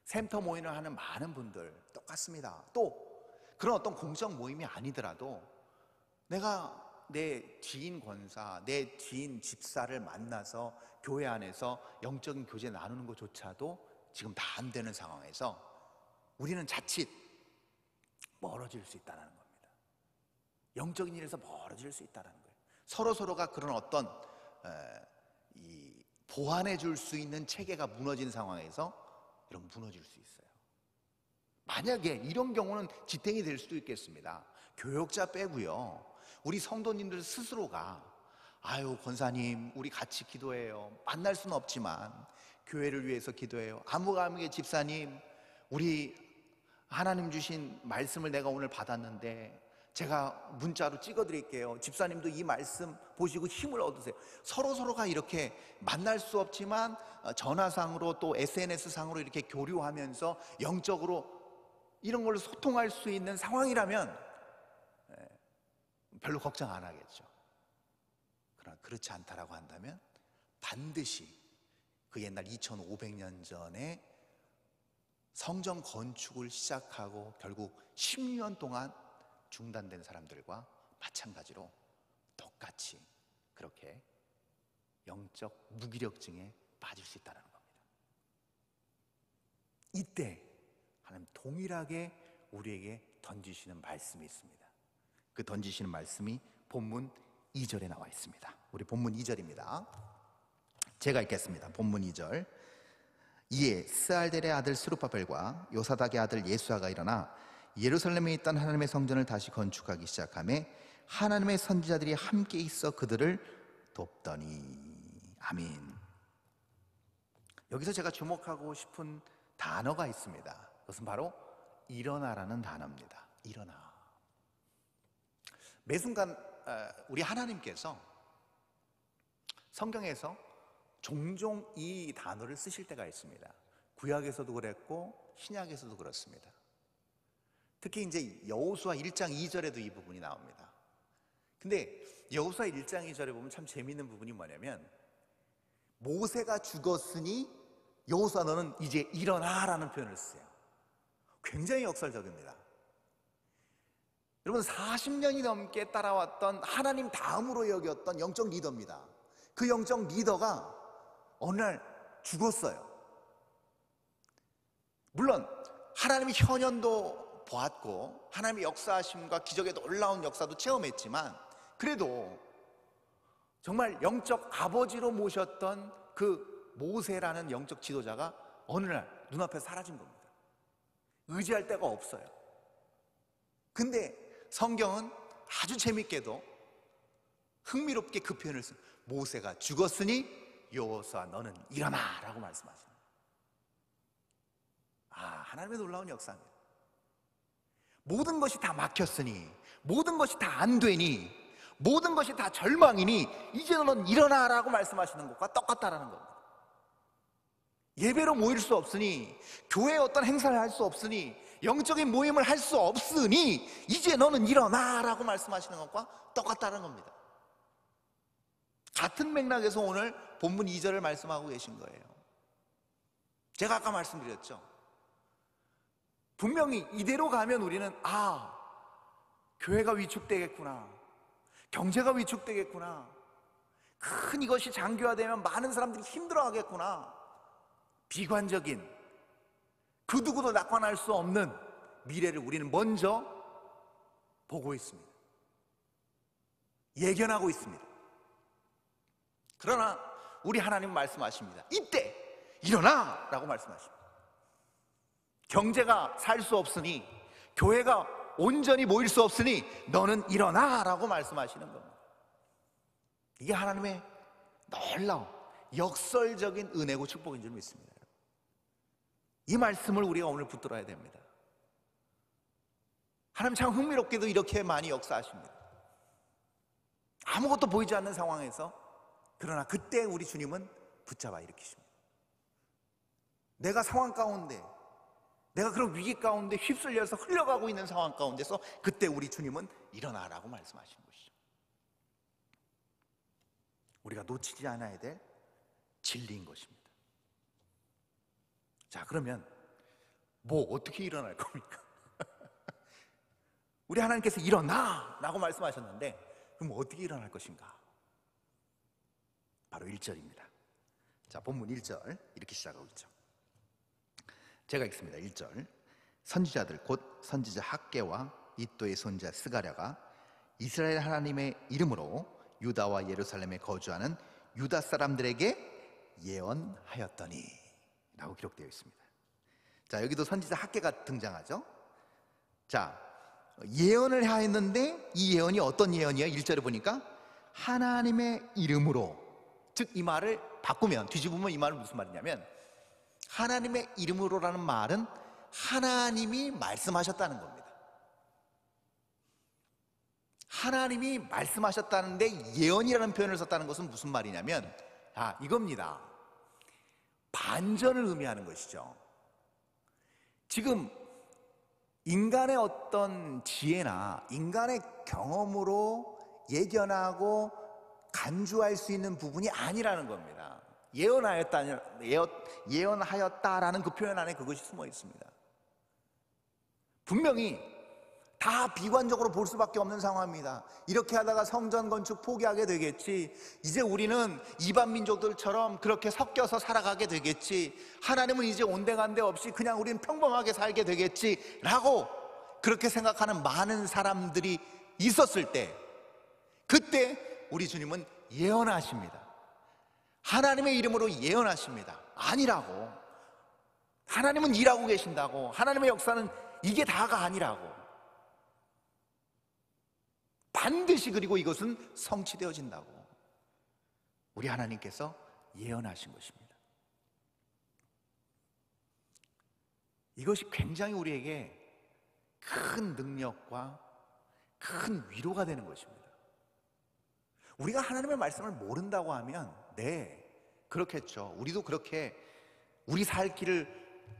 센터 모임을 하는 많은 분들 똑같습니다. 또 그런 어떤 공적 모임이 아니더라도 내가 내 지인 권사, 내 지인 집사를 만나서 교회 안에서 영적인 교제 나누는 것조차도 지금 다 안 되는 상황에서 우리는 자칫 멀어질 수 있다는 겁니다. 영적인 일에서 멀어질 수 있다는 거예요. 서로가 그런 어떤 이 보완해 줄 수 있는 체계가 무너진 상황에서 이런 무너질 수 있어요. 만약에 이런 경우는 지탱이 될 수도 있겠습니다. 교역자 빼고요, 우리 성도님들 스스로가 아유 권사님 우리 같이 기도해요, 만날 수는 없지만 교회를 위해서 기도해요, 아무개 집사님 우리 하나님 주신 말씀을 내가 오늘 받았는데 제가 문자로 찍어드릴게요, 집사님도 이 말씀 보시고 힘을 얻으세요. 서로가 이렇게 만날 수 없지만 전화상으로 또 SNS상으로 이렇게 교류하면서 영적으로 이런 걸로 소통할 수 있는 상황이라면 별로 걱정 안 하겠죠. 그러나 그렇지 않다라고 한다면 반드시 그 옛날 2500년 전에 성전 건축을 시작하고 결국 16년 동안 중단된 사람들과 마찬가지로 똑같이 그렇게 영적 무기력증에 빠질 수 있다는 겁니다. 이때 하나님 동일하게 우리에게 던지시는 말씀이 있습니다. 그 던지시는 말씀이 본문 2절에 나와 있습니다. 우리 본문 2절입니다. 제가 읽겠습니다. 본문 2절. 이에 스알델의 아들 스룹바벨과 요사닥의 아들 예수아가 일어나 예루살렘에 있던 하나님의 성전을 다시 건축하기 시작하며 하나님의 선지자들이 함께 있어 그들을 돕더니. 아멘. 여기서 제가 주목하고 싶은 단어가 있습니다. 그것은 바로 일어나라는 단어입니다. 일어나. 매 순간 우리 하나님께서 성경에서 종종 이 단어를 쓰실 때가 있습니다. 구약에서도 그랬고 신약에서도 그렇습니다. 특히 이제 여호수아 1장 2절에도 이 부분이 나옵니다. 근데 여호수아 1장 2절에 보면 참 재미있는 부분이 뭐냐면 모세가 죽었으니 여호수아 너는 이제 일어나라는 표현을 써요. 굉장히 역설적입니다. 여러분 40년이 넘게 따라왔던 하나님 다음으로 여겼던 영적 리더입니다. 그 영적 리더가 어느 날 죽었어요. 물론 하나님이 현현도 보았고 하나님의 역사하심과 기적의 놀라운 역사도 체험했지만 그래도 정말 영적 아버지로 모셨던 그 모세라는 영적 지도자가 어느 날 눈앞에 사라진 겁니다. 의지할 데가 없어요. 근데 성경은 아주 재밌게도 흥미롭게 그 표현을 씁니다. 모세가 죽었으니 여호수아 너는 일어나 라고 말씀하십니다. 하나님의 놀라운 역사입니다. 모든 것이 다 막혔으니, 모든 것이 다 안 되니, 모든 것이 다 절망이니 이제 너는 일어나 라고 말씀하시는 것과 똑같다라는 겁니다. 예배로 모일 수 없으니, 교회에 어떤 행사를 할 수 없으니, 영적인 모임을 할 수 없으니 이제 너는 일어나 라고 말씀하시는 것과 똑같다는 겁니다. 같은 맥락에서 오늘 본문 2절을 말씀하고 계신 거예요. 제가 아까 말씀드렸죠. 분명히 이대로 가면 우리는 교회가 위축되겠구나, 경제가 위축되겠구나, 큰 이것이 장기화되면 많은 사람들이 힘들어하겠구나, 비관적인 그 누구도 낙관할 수 없는 미래를 우리는 먼저 보고 있습니다. 예견하고 있습니다. 그러나 우리 하나님은 말씀하십니다. 이때 일어나 라고 말씀하십니다. 경제가 살 수 없으니, 교회가 온전히 모일 수 없으니 너는 일어나 라고 말씀하시는 겁니다. 이게 하나님의 놀라운 역설적인 은혜고 축복인 줄 믿습니다. 이 말씀을 우리가 오늘 붙들어야 됩니다. 하나님 참 흥미롭게도 이렇게 많이 역사하십니다. 아무것도 보이지 않는 상황에서, 그러나 그때 우리 주님은 붙잡아 일으키십니다. 내가 상황 가운데, 내가 그런 위기 가운데 휩쓸려서 흘러가고 있는 상황 가운데서 그때 우리 주님은 일어나라고 말씀하시는 것이죠. 우리가 놓치지 않아야 될 진리인 것입니다. 자, 그러면 어떻게 일어날 겁니까? 우리 하나님께서 일어나 라고 말씀하셨는데 그럼 어떻게 일어날 것인가? 바로 1절입니다. 자, 본문 1절 이렇게 시작하고 있죠. 제가 읽습니다. 1절. 선지자들 곧 선지자 학개와 이또의 손자 스가랴가 이스라엘 하나님의 이름으로 유다와 예루살렘에 거주하는 유다 사람들에게 예언하였더니 라고 기록되어 있습니다. 자, 여기도 선지자 학개가 등장하죠. 자, 예언을 하였는데 이 예언이 어떤 예언이에요? 1절에 보니까 하나님의 이름으로, 즉 이 말을 바꾸면, 뒤집으면 이 말은 무슨 말이냐면, 하나님의 이름으로라는 말은 하나님이 말씀하셨다는 겁니다. 하나님이 말씀하셨다는데 예언이라는 표현을 썼다는 것은 무슨 말이냐면, 이겁니다. 반전을 의미하는 것이죠. 지금 인간의 어떤 지혜나 인간의 경험으로 예견하고 간주할 수 있는 부분이 아니라는 겁니다. 예언하였다라는 그 표현 안에 그것이 숨어 있습니다. 분명히 다 비관적으로 볼 수밖에 없는 상황입니다. 이렇게 하다가 성전 건축 포기하게 되겠지, 이제 우리는 이방 민족들처럼 그렇게 섞여서 살아가게 되겠지, 하나님은 이제 온데간데 없이 그냥 우리는 평범하게 살게 되겠지 라고 그렇게 생각하는 많은 사람들이 있었을 때, 그때 우리 주님은 예언하십니다. 하나님의 이름으로 예언하십니다. 아니라고. 하나님은 일하고 계신다고. 하나님의 역사는 이게 다가 아니라고. 반드시, 그리고 이것은 성취되어진다고 우리 하나님께서 예언하신 것입니다. 이것이 굉장히 우리에게 큰 능력과 큰 위로가 되는 것입니다. 우리가 하나님의 말씀을 모른다고 하면 그렇겠죠. 우리도 그렇게 우리 살 길을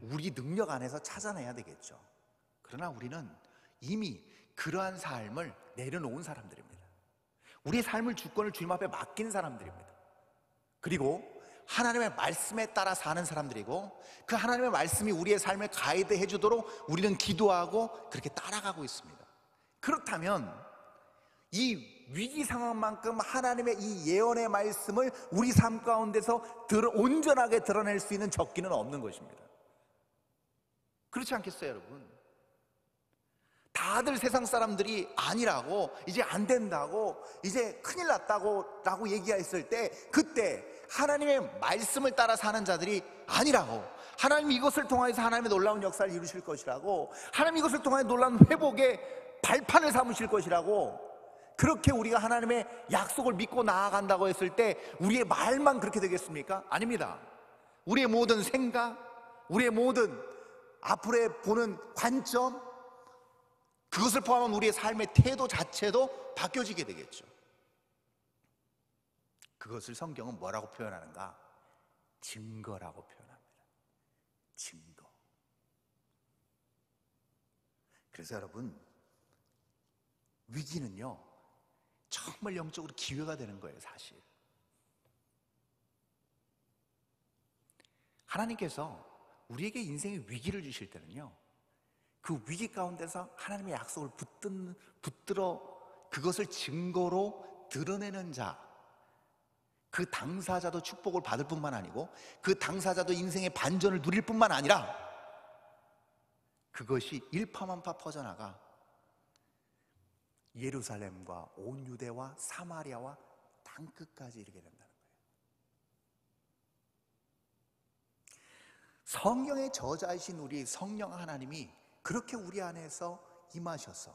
우리 능력 안에서 찾아내야 되겠죠. 그러나 우리는 이미 그러한 삶을 내려놓은 사람들입니다. 우리의 삶을 주권을 주님 앞에 맡긴 사람들입니다. 그리고 하나님의 말씀에 따라 사는 사람들이고, 그 하나님의 말씀이 우리의 삶을 가이드해 주도록 우리는 기도하고 그렇게 따라가고 있습니다. 그렇다면 이 위기 상황만큼 하나님의 이 예언의 말씀을 우리 삶 가운데서 온전하게 드러낼 수 있는 적기는 없는 것입니다. 그렇지 않겠어요, 여러분? 다들 세상 사람들이 아니라고, 이제 안 된다고, 이제 큰일 났다고 라고 얘기했을 때, 그때 하나님의 말씀을 따라 사는 자들이 아니라고, 하나님이 이것을 통해서 하나님의 놀라운 역사를 이루실 것이라고, 하나님 이것을 통해 놀라운 회복의 발판을 삼으실 것이라고, 그렇게 우리가 하나님의 약속을 믿고 나아간다고 했을 때 우리의 말만 그렇게 되겠습니까? 아닙니다. 우리의 모든 생각, 우리의 모든 앞으로 보는 관점, 그것을 포함한 우리의 삶의 태도 자체도 바뀌어지게 되겠죠. 그것을 성경은 뭐라고 표현하는가? 증거라고 표현합니다. 증거. 그래서 여러분, 위기는요 정말 영적으로 기회가 되는 거예요. 사실 하나님께서 우리에게 인생의 위기를 주실 때는요, 그 위기 가운데서 하나님의 약속을 붙들어 그것을 증거로 드러내는 자, 그 당사자도 축복을 받을 뿐만 아니고 그 당사자도 인생의 반전을 누릴 뿐만 아니라 그것이 일파만파 퍼져나가 예루살렘과 온 유대와 사마리아와 땅끝까지 이르게 된다는 거예요. 성경의 저자이신 우리 성령 하나님이 그렇게 우리 안에서 임하셔서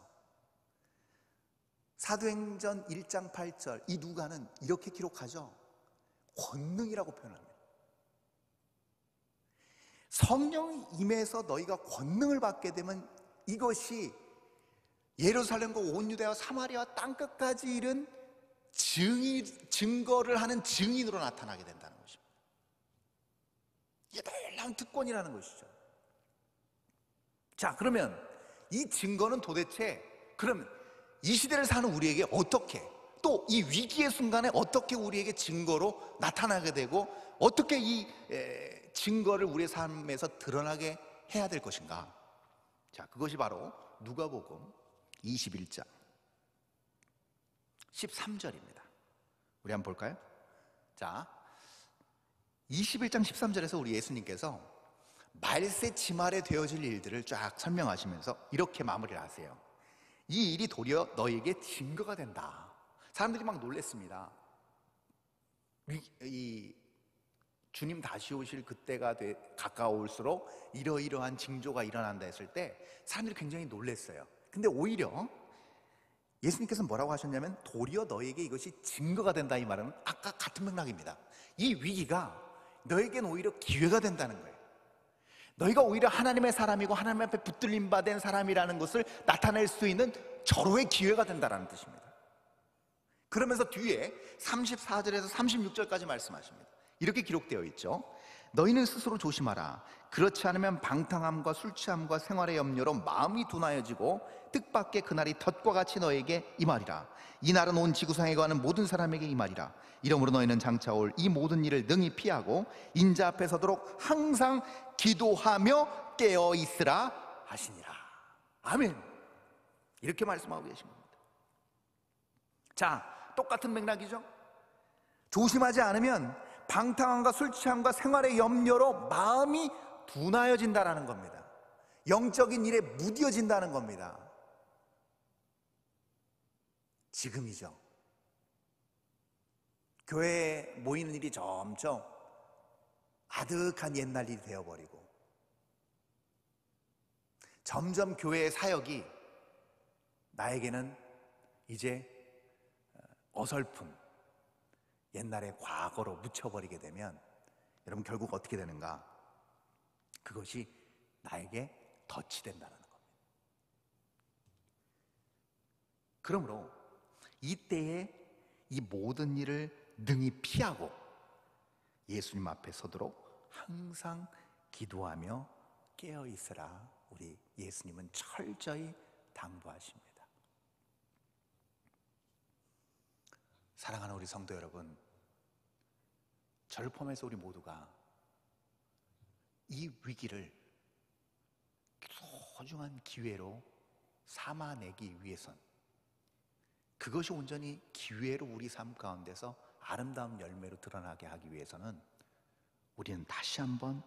사도행전 1장 8절 이 누가는 이렇게 기록하죠. 권능이라고 표현합니다. 성령이 임해서 너희가 권능을 받게 되면 이것이 예루살렘과 온 유대와 사마리아 땅끝까지 이른 증거를 하는 증인으로 나타나게 된다는 것입니다. 이게 놀라운 특권이라는 것이죠. 자, 그러면 이 증거는 도대체 그러면 이 시대를 사는 우리에게 어떻게, 또 이 위기의 순간에 어떻게 우리에게 증거로 나타나게 되고 어떻게 이 증거를 우리의 삶에서 드러나게 해야 될 것인가? 자, 그것이 바로 누가복음 21장 13절입니다. 우리 한번 볼까요? 자, 21장 13절에서 우리 예수님께서 말세치 말에 되어질 일들을 쫙 설명하시면서 이렇게 마무리를 하세요. 이 일이 도리어 너에게 증거가 된다. 사람들이 막 놀랬습니다. 이 주님 다시 오실 그때가 가까울수록 이러이러한 징조가 일어난다 했을 때 사람들이 굉장히 놀랬어요. 근데 오히려 예수님께서 뭐라고 하셨냐면 도리어 너에게 이것이 증거가 된다. 이 말은 아까 같은 맥락입니다. 이 위기가 너에겐 오히려 기회가 된다는 거예요. 너희가 오히려 하나님의 사람이고 하나님 앞에 붙들림 받은 사람이라는 것을 나타낼 수 있는 절호의 기회가 된다는 뜻입니다. 그러면서 뒤에 34절에서 36절까지 말씀하십니다. 이렇게 기록되어 있죠. 너희는 스스로 조심하라. 그렇지 않으면 방탕함과 술 취함과 생활의 염려로 마음이 둔하여지고 뜻밖의 그날이 덫과 같이 너에게 임하리라. 이 날은 온 지구상에 거하는 모든 사람에게 임하리라. 이러므로 너희는 장차 올 이 모든 일을 능히 피하고 인자 앞에 서도록 항상 기도하며 깨어 있으라 하시니라. 아멘. 이렇게 말씀하고 계신 겁니다. 자, 똑같은 맥락이죠. 조심하지 않으면 방탕함과 술 취함과 생활의 염려로 마음이 둔하여진다는 겁니다. 영적인 일에 무뎌진다는 겁니다. 지금이죠. 교회에 모이는 일이 점점 아득한 옛날 일이 되어버리고 점점 교회의 사역이 나에게는 이제 어설픈 옛날의 과거로 묻혀버리게 되면 여러분 결국 어떻게 되는가? 그것이 나에게 덫이 된다는 겁니다. 그러므로 이때에 이 모든 일을 능히 피하고 예수님 앞에 서도록 항상 기도하며 깨어 있으라. 우리 예수님은 철저히 당부하십니다. 사랑하는 우리 성도 여러분, 저를 포함해서 우리 모두가 이 위기를 소중한 기회로 삼아내기 위해선, 그것이 온전히 기회로 우리 삶 가운데서 아름다운 열매로 드러나게 하기 위해서는 우리는 다시 한번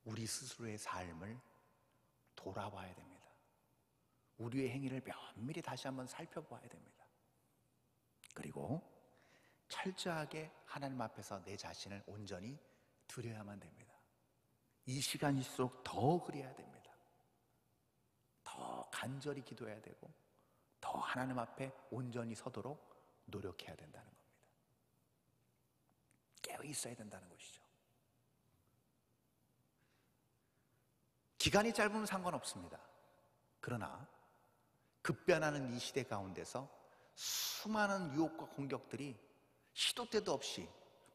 우리 스스로의 삶을 돌아봐야 됩니다. 우리의 행위를 면밀히 다시 한번 살펴봐야 됩니다. 그리고 철저하게 하나님 앞에서 내 자신을 온전히 드려야만 됩니다. 이 시간일수록 더 그래야 됩니다. 더 간절히 기도해야 되고 더 하나님 앞에 온전히 서도록 노력해야 된다는 겁니다. 깨어 있어야 된다는 것이죠. 기간이 짧으면 상관없습니다. 그러나 급변하는 이 시대 가운데서 수많은 유혹과 공격들이 시도 때도 없이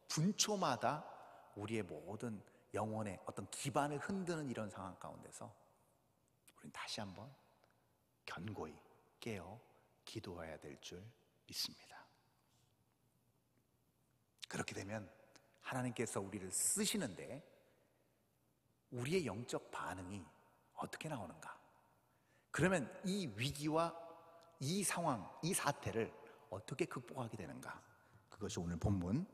분초마다 우리의 모든 영혼의 어떤 기반을 흔드는 이런 상황 가운데서 우리는 다시 한번 견고히 깨어 기도해야 될 줄 믿습니다. 그렇게 되면 하나님께서 우리를 쓰시는데 우리의 영적 반응이 어떻게 나오는가? 그러면 이 위기와 이 상황, 이 사태를 어떻게 극복하게 되는가? 그것이 오늘 본문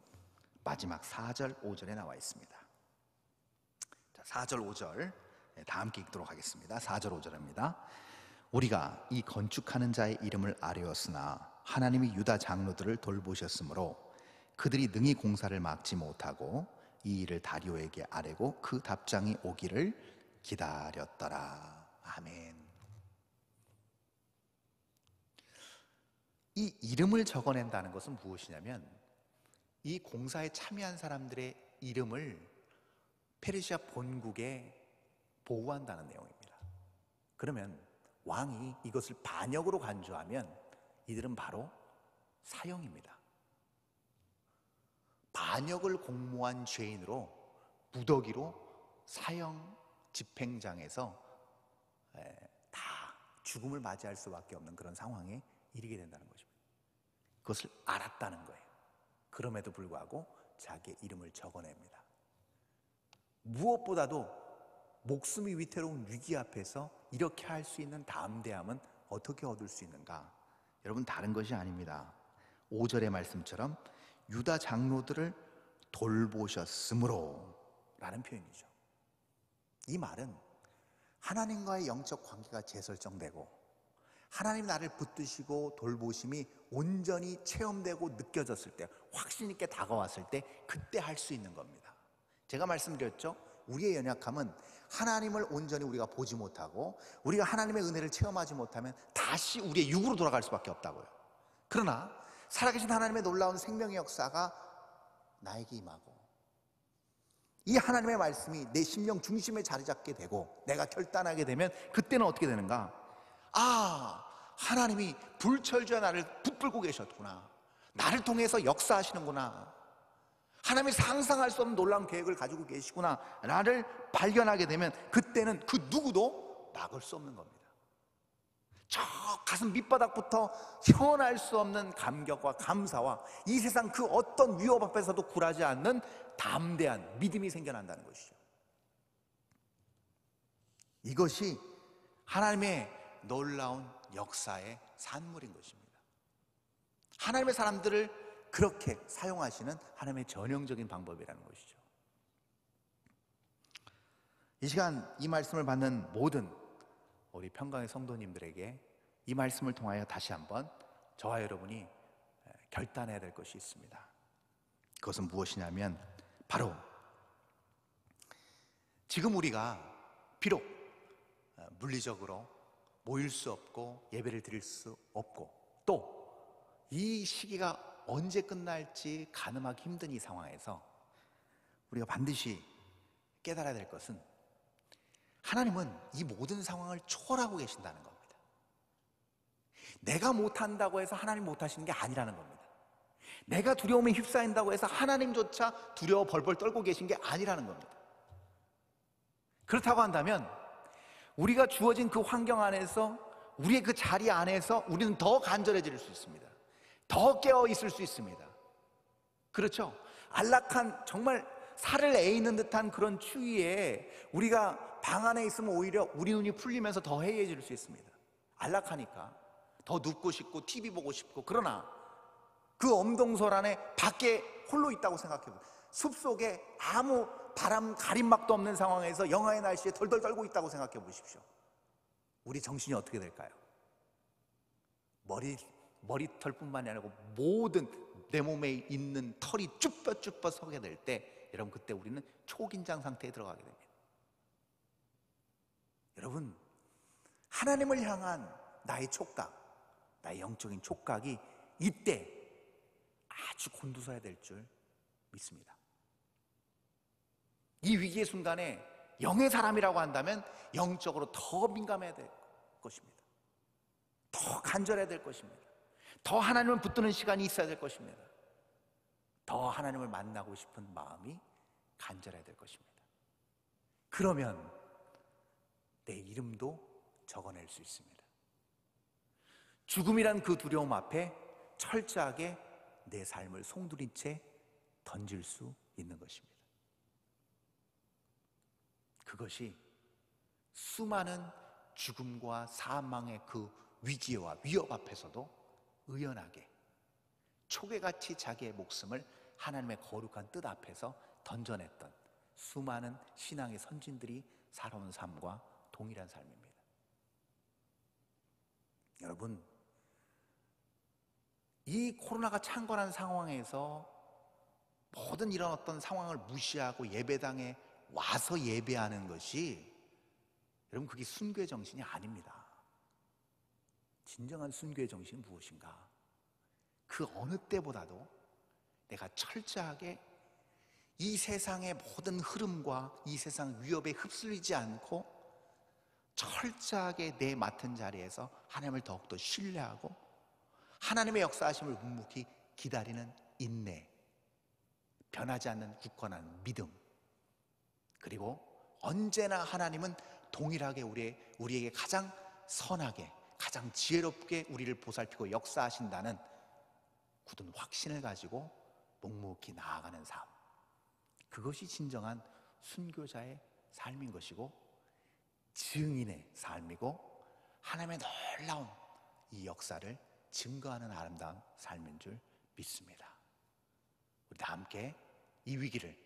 마지막 4절, 5절에 나와 있습니다. 자, 4절, 5절 다 함께 읽도록 하겠습니다. 4절, 5절입니다. 우리가 이 건축하는 자의 이름을 아뢰었으나 하나님이 유다 장로들을 돌보셨으므로 그들이 능히 공사를 막지 못하고 이 일을 다리오에게 아뢰고 그 답장이 오기를 기다렸더라. 아멘. 이 이름을 적어낸다는 것은 무엇이냐면 이 공사에 참여한 사람들의 이름을 페르시아 본국에 보고한다는 내용입니다. 그러면 왕이 이것을 반역으로 간주하면 이들은 바로 사형입니다. 반역을 공모한 죄인으로 무더기로 사형 집행장에서 다 죽음을 맞이할 수밖에 없는 그런 상황에 이르게 된다는 것입니다. 그것을 알았다는 거예요. 그럼에도 불구하고 자기의 이름을 적어냅니다. 무엇보다도 목숨이 위태로운 위기 앞에서 이렇게 할 수 있는 담대함은 어떻게 얻을 수 있는가? 여러분, 다른 것이 아닙니다. 5절의 말씀처럼 유다 장로들을 돌보셨으므로 라는 표현이죠. 이 말은 하나님과의 영적 관계가 재설정되고 하나님이 나를 붙드시고 돌보심이 온전히 체험되고 느껴졌을 때, 확신 있게 다가왔을 때, 그때 할 수 있는 겁니다. 제가 말씀드렸죠? 우리의 연약함은 하나님을 온전히 우리가 보지 못하고 우리가 하나님의 은혜를 체험하지 못하면 다시 우리의 육으로 돌아갈 수밖에 없다고요. 그러나 살아계신 하나님의 놀라운 생명의 역사가 나에게 임하고 이 하나님의 말씀이 내 심령 중심에 자리 잡게 되고 내가 결단하게 되면 그때는 어떻게 되는가? 하나님이 불철주야 나를 붙들고 계셨구나, 나를 통해서 역사하시는구나, 하나님이 상상할 수 없는 놀라운 계획을 가지고 계시구나 나를 발견하게 되면 그때는 그 누구도 막을 수 없는 겁니다. 저 가슴 밑바닥부터 현할 수 없는 감격과 감사와 이 세상 그 어떤 위협 앞에서도 굴하지 않는 담대한 믿음이 생겨난다는 것이죠. 이것이 하나님의 놀라운 역사의 산물인 것입니다. 하나님의 사람들을 그렇게 사용하시는 하나님의 전형적인 방법이라는 것이죠. 이 시간 이 말씀을 받는 모든 우리 평강의 성도님들에게 이 말씀을 통하여 다시 한번 저와 여러분이 결단해야 될 것이 있습니다. 그것은 무엇이냐면 바로 지금 우리가 비록 물리적으로 모일 수 없고 예배를 드릴 수 없고 또 이 시기가 언제 끝날지 가늠하기 힘든 이 상황에서 우리가 반드시 깨달아야 될 것은 하나님은 이 모든 상황을 초월하고 계신다는 겁니다. 내가 못한다고 해서 하나님 못하시는 게 아니라는 겁니다. 내가 두려움에 휩싸인다고 해서 하나님조차 두려워 벌벌 떨고 계신 게 아니라는 겁니다. 그렇다고 한다면 우리가 주어진 그 환경 안에서 우리의 그 자리 안에서 우리는 더 간절해질 수 있습니다. 더 깨어 있을 수 있습니다. 그렇죠? 안락한 정말 살을 에이는 듯한 그런 추위에 우리가 방 안에 있으면 오히려 우리 눈이 풀리면서 더 해이해질 수 있습니다. 안락하니까 더 눕고 싶고 TV 보고 싶고. 그러나 그 엄동설 안에 밖에 홀로 있다고 생각해보세요. 숲속에 아무 바람 가림막도 없는 상황에서 영하의 날씨에 덜덜 떨고 있다고 생각해 보십시오. 우리 정신이 어떻게 될까요? 머리털뿐만이 아니고 모든 내 몸에 있는 털이 쭈뼛쭈뼛 서게 될 때 여러분 그때 우리는 초긴장 상태에 들어가게 됩니다. 여러분 하나님을 향한 나의 촉각, 나의 영적인 촉각이 이때 아주 곤두서야 될 줄 믿습니다. 이 위기의 순간에 영의 사람이라고 한다면 영적으로 더 민감해야 될 것입니다. 더 간절해야 될 것입니다. 더 하나님을 붙드는 시간이 있어야 될 것입니다. 더 하나님을 만나고 싶은 마음이 간절해야 될 것입니다. 그러면 내 이름도 적어낼 수 있습니다. 죽음이란 그 두려움 앞에 철저하게 내 삶을 송두린 채 던질 수 있는 것입니다. 그것이 수많은 죽음과 사망의 그 위기와 위협 앞에서도 의연하게 초계같이 자기의 목숨을 하나님의 거룩한 뜻 앞에서 던져냈던 수많은 신앙의 선진들이 살아온 삶과 동일한 삶입니다. 여러분, 이 코로나가 창궐한 상황에서 모든 이런 어떤 상황을 무시하고 예배당에 와서 예배하는 것이 여러분 그게 순교의 정신이 아닙니다. 진정한 순교의 정신은 무엇인가? 그 어느 때보다도 내가 철저하게 이 세상의 모든 흐름과 이 세상 위협에 휩쓸리지 않고 철저하게 내 맡은 자리에서 하나님을 더욱더 신뢰하고 하나님의 역사하심을 묵묵히 기다리는 인내, 변하지 않는 굳건한 믿음, 그리고 언제나 하나님은 동일하게 우리에게 가장 선하게 가장 지혜롭게 우리를 보살피고 역사하신다는 굳은 확신을 가지고 묵묵히 나아가는 삶, 그것이 진정한 순교자의 삶인 것이고 증인의 삶이고 하나님의 놀라운 이 역사를 증거하는 아름다운 삶인 줄 믿습니다. 우리 다 함께 이 위기를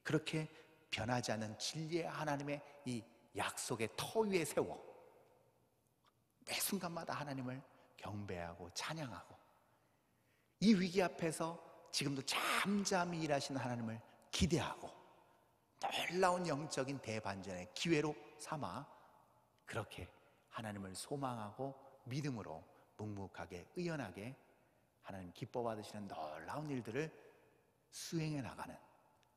그렇게 변하지 않는 진리의 하나님의 이 약속의 터 위에 세워 매 순간마다 하나님을 경배하고 찬양하고, 이 위기 앞에서 지금도 잠잠히 일하시는 하나님을 기대하고 놀라운 영적인 대반전의 기회로 삼아 그렇게 하나님을 소망하고 믿음으로 묵묵하게 의연하게 하나님 기뻐 받으시는 놀라운 일들을 수행해 나가는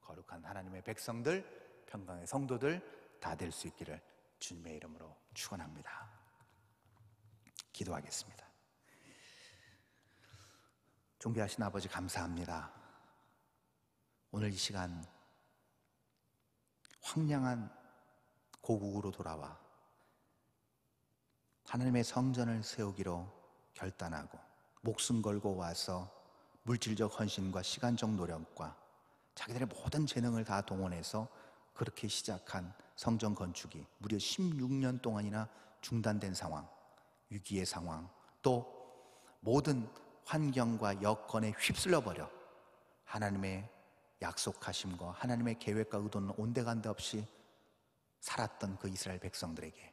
거룩한 하나님의 백성들, 평강의 성도들 다 될 수 있기를 주님의 이름으로 축원합니다. 기도하겠습니다. 존귀하신 아버지, 감사합니다. 오늘 이 시간 황량한 고국으로 돌아와 하나님의 성전을 세우기로 결단하고 목숨 걸고 와서 물질적 헌신과 시간적 노력과 자기들의 모든 재능을 다 동원해서 그렇게 시작한 성전 건축이 무려 16년 동안이나 중단된 상황, 위기의 상황, 또 모든 환경과 여건에 휩쓸려버려 하나님의 약속하심과 하나님의 계획과 의도는 온데간데 없이 살았던 그 이스라엘 백성들에게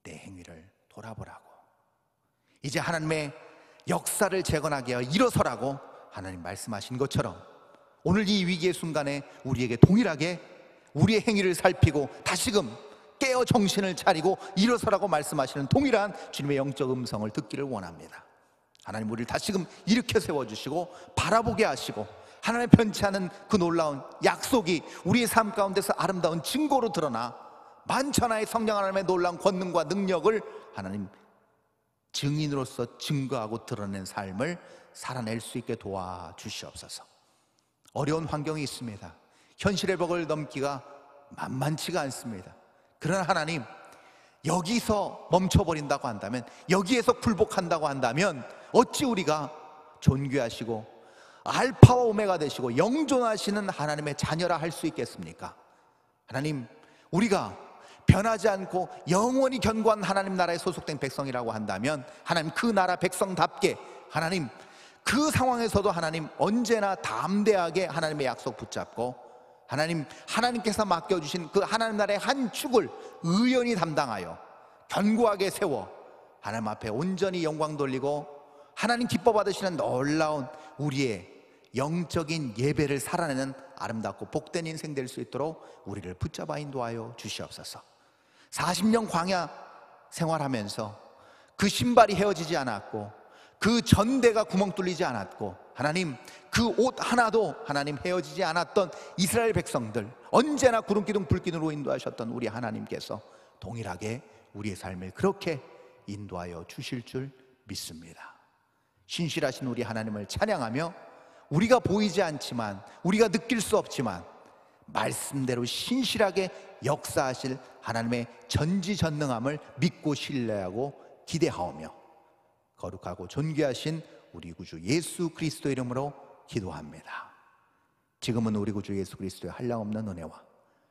내 행위를 돌아보라고, 이제 하나님의 역사를 재건하게 하여 일어서라고 하나님 말씀하신 것처럼 오늘 이 위기의 순간에 우리에게 동일하게 우리의 행위를 살피고 다시금 깨어 정신을 차리고 일어서라고 말씀하시는 동일한 주님의 영적 음성을 듣기를 원합니다. 하나님, 우리를 다시금 일으켜 세워주시고 바라보게 하시고 하나님의 편치 않은 그 놀라운 약속이 우리의 삶 가운데서 아름다운 증거로 드러나 만천하의 성령 하나님의 놀라운 권능과 능력을 하나님 증인으로서 증거하고 드러낸 삶을 살아낼 수 있게 도와주시옵소서. 어려운 환경이 있습니다. 현실의 벽을 넘기가 만만치가 않습니다. 그러나 하나님, 여기서 멈춰버린다고 한다면, 여기에서 굴복한다고 한다면 어찌 우리가 존귀하시고 알파와 오메가 되시고 영존하시는 하나님의 자녀라 할 수 있겠습니까? 하나님, 우리가 변하지 않고 영원히 견고한 하나님 나라에 소속된 백성이라고 한다면 하나님, 그 나라 백성답게 하나님 그 상황에서도 하나님 언제나 담대하게 하나님의 약속 붙잡고 하나님, 하나님께서 맡겨주신 그 하나님 나라의 한 축을 의연히 담당하여 견고하게 세워 하나님 앞에 온전히 영광 돌리고 하나님 기뻐 받으시는 놀라운 우리의 영적인 예배를 살아내는 아름답고 복된 인생 될 수 있도록 우리를 붙잡아 인도하여 주시옵소서. 40년 광야 생활하면서 그 신발이 헤어지지 않았고 그 전대가 구멍 뚫리지 않았고 하나님 그 옷 하나도 하나님 헤어지지 않았던 이스라엘 백성들, 언제나 구름 기둥 불 기둥으로 인도하셨던 우리 하나님께서 동일하게 우리의 삶을 그렇게 인도하여 주실 줄 믿습니다. 신실하신 우리 하나님을 찬양하며 우리가 보이지 않지만, 우리가 느낄 수 없지만 말씀대로 신실하게 역사하실 하나님의 전지전능함을 믿고 신뢰하고 기대하오며 거룩하고 존귀하신 우리 구주 예수 그리스도 이름으로 기도합니다. 지금은 우리 구주 예수 그리스도의 한량없는 은혜와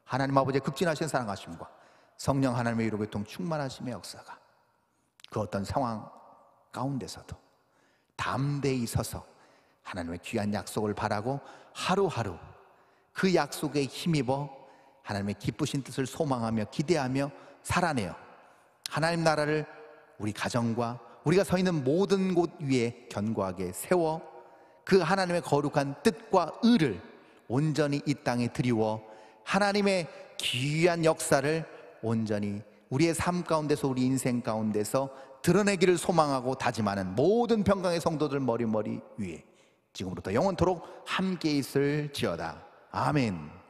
하나님 아버지의 극진하신 사랑하심과 성령 하나님의 위로 교통 충만하심의 역사가 그 어떤 상황 가운데서도 담대히 서서 하나님의 귀한 약속을 바라고 하루하루 그 약속에 힘입어 하나님의 기쁘신 뜻을 소망하며 기대하며 살아내어 하나님 나라를 우리 가정과 우리가 서 있는 모든 곳 위에 견고하게 세워 그 하나님의 거룩한 뜻과 의를 온전히 이 땅에 드리워 하나님의 귀한 역사를 온전히 우리의 삶 가운데서 우리 인생 가운데서 드러내기를 소망하고 다짐하는 모든 평강의 성도들 머리 위에 지금부터 영원토록 함께 있을지어다. 아멘.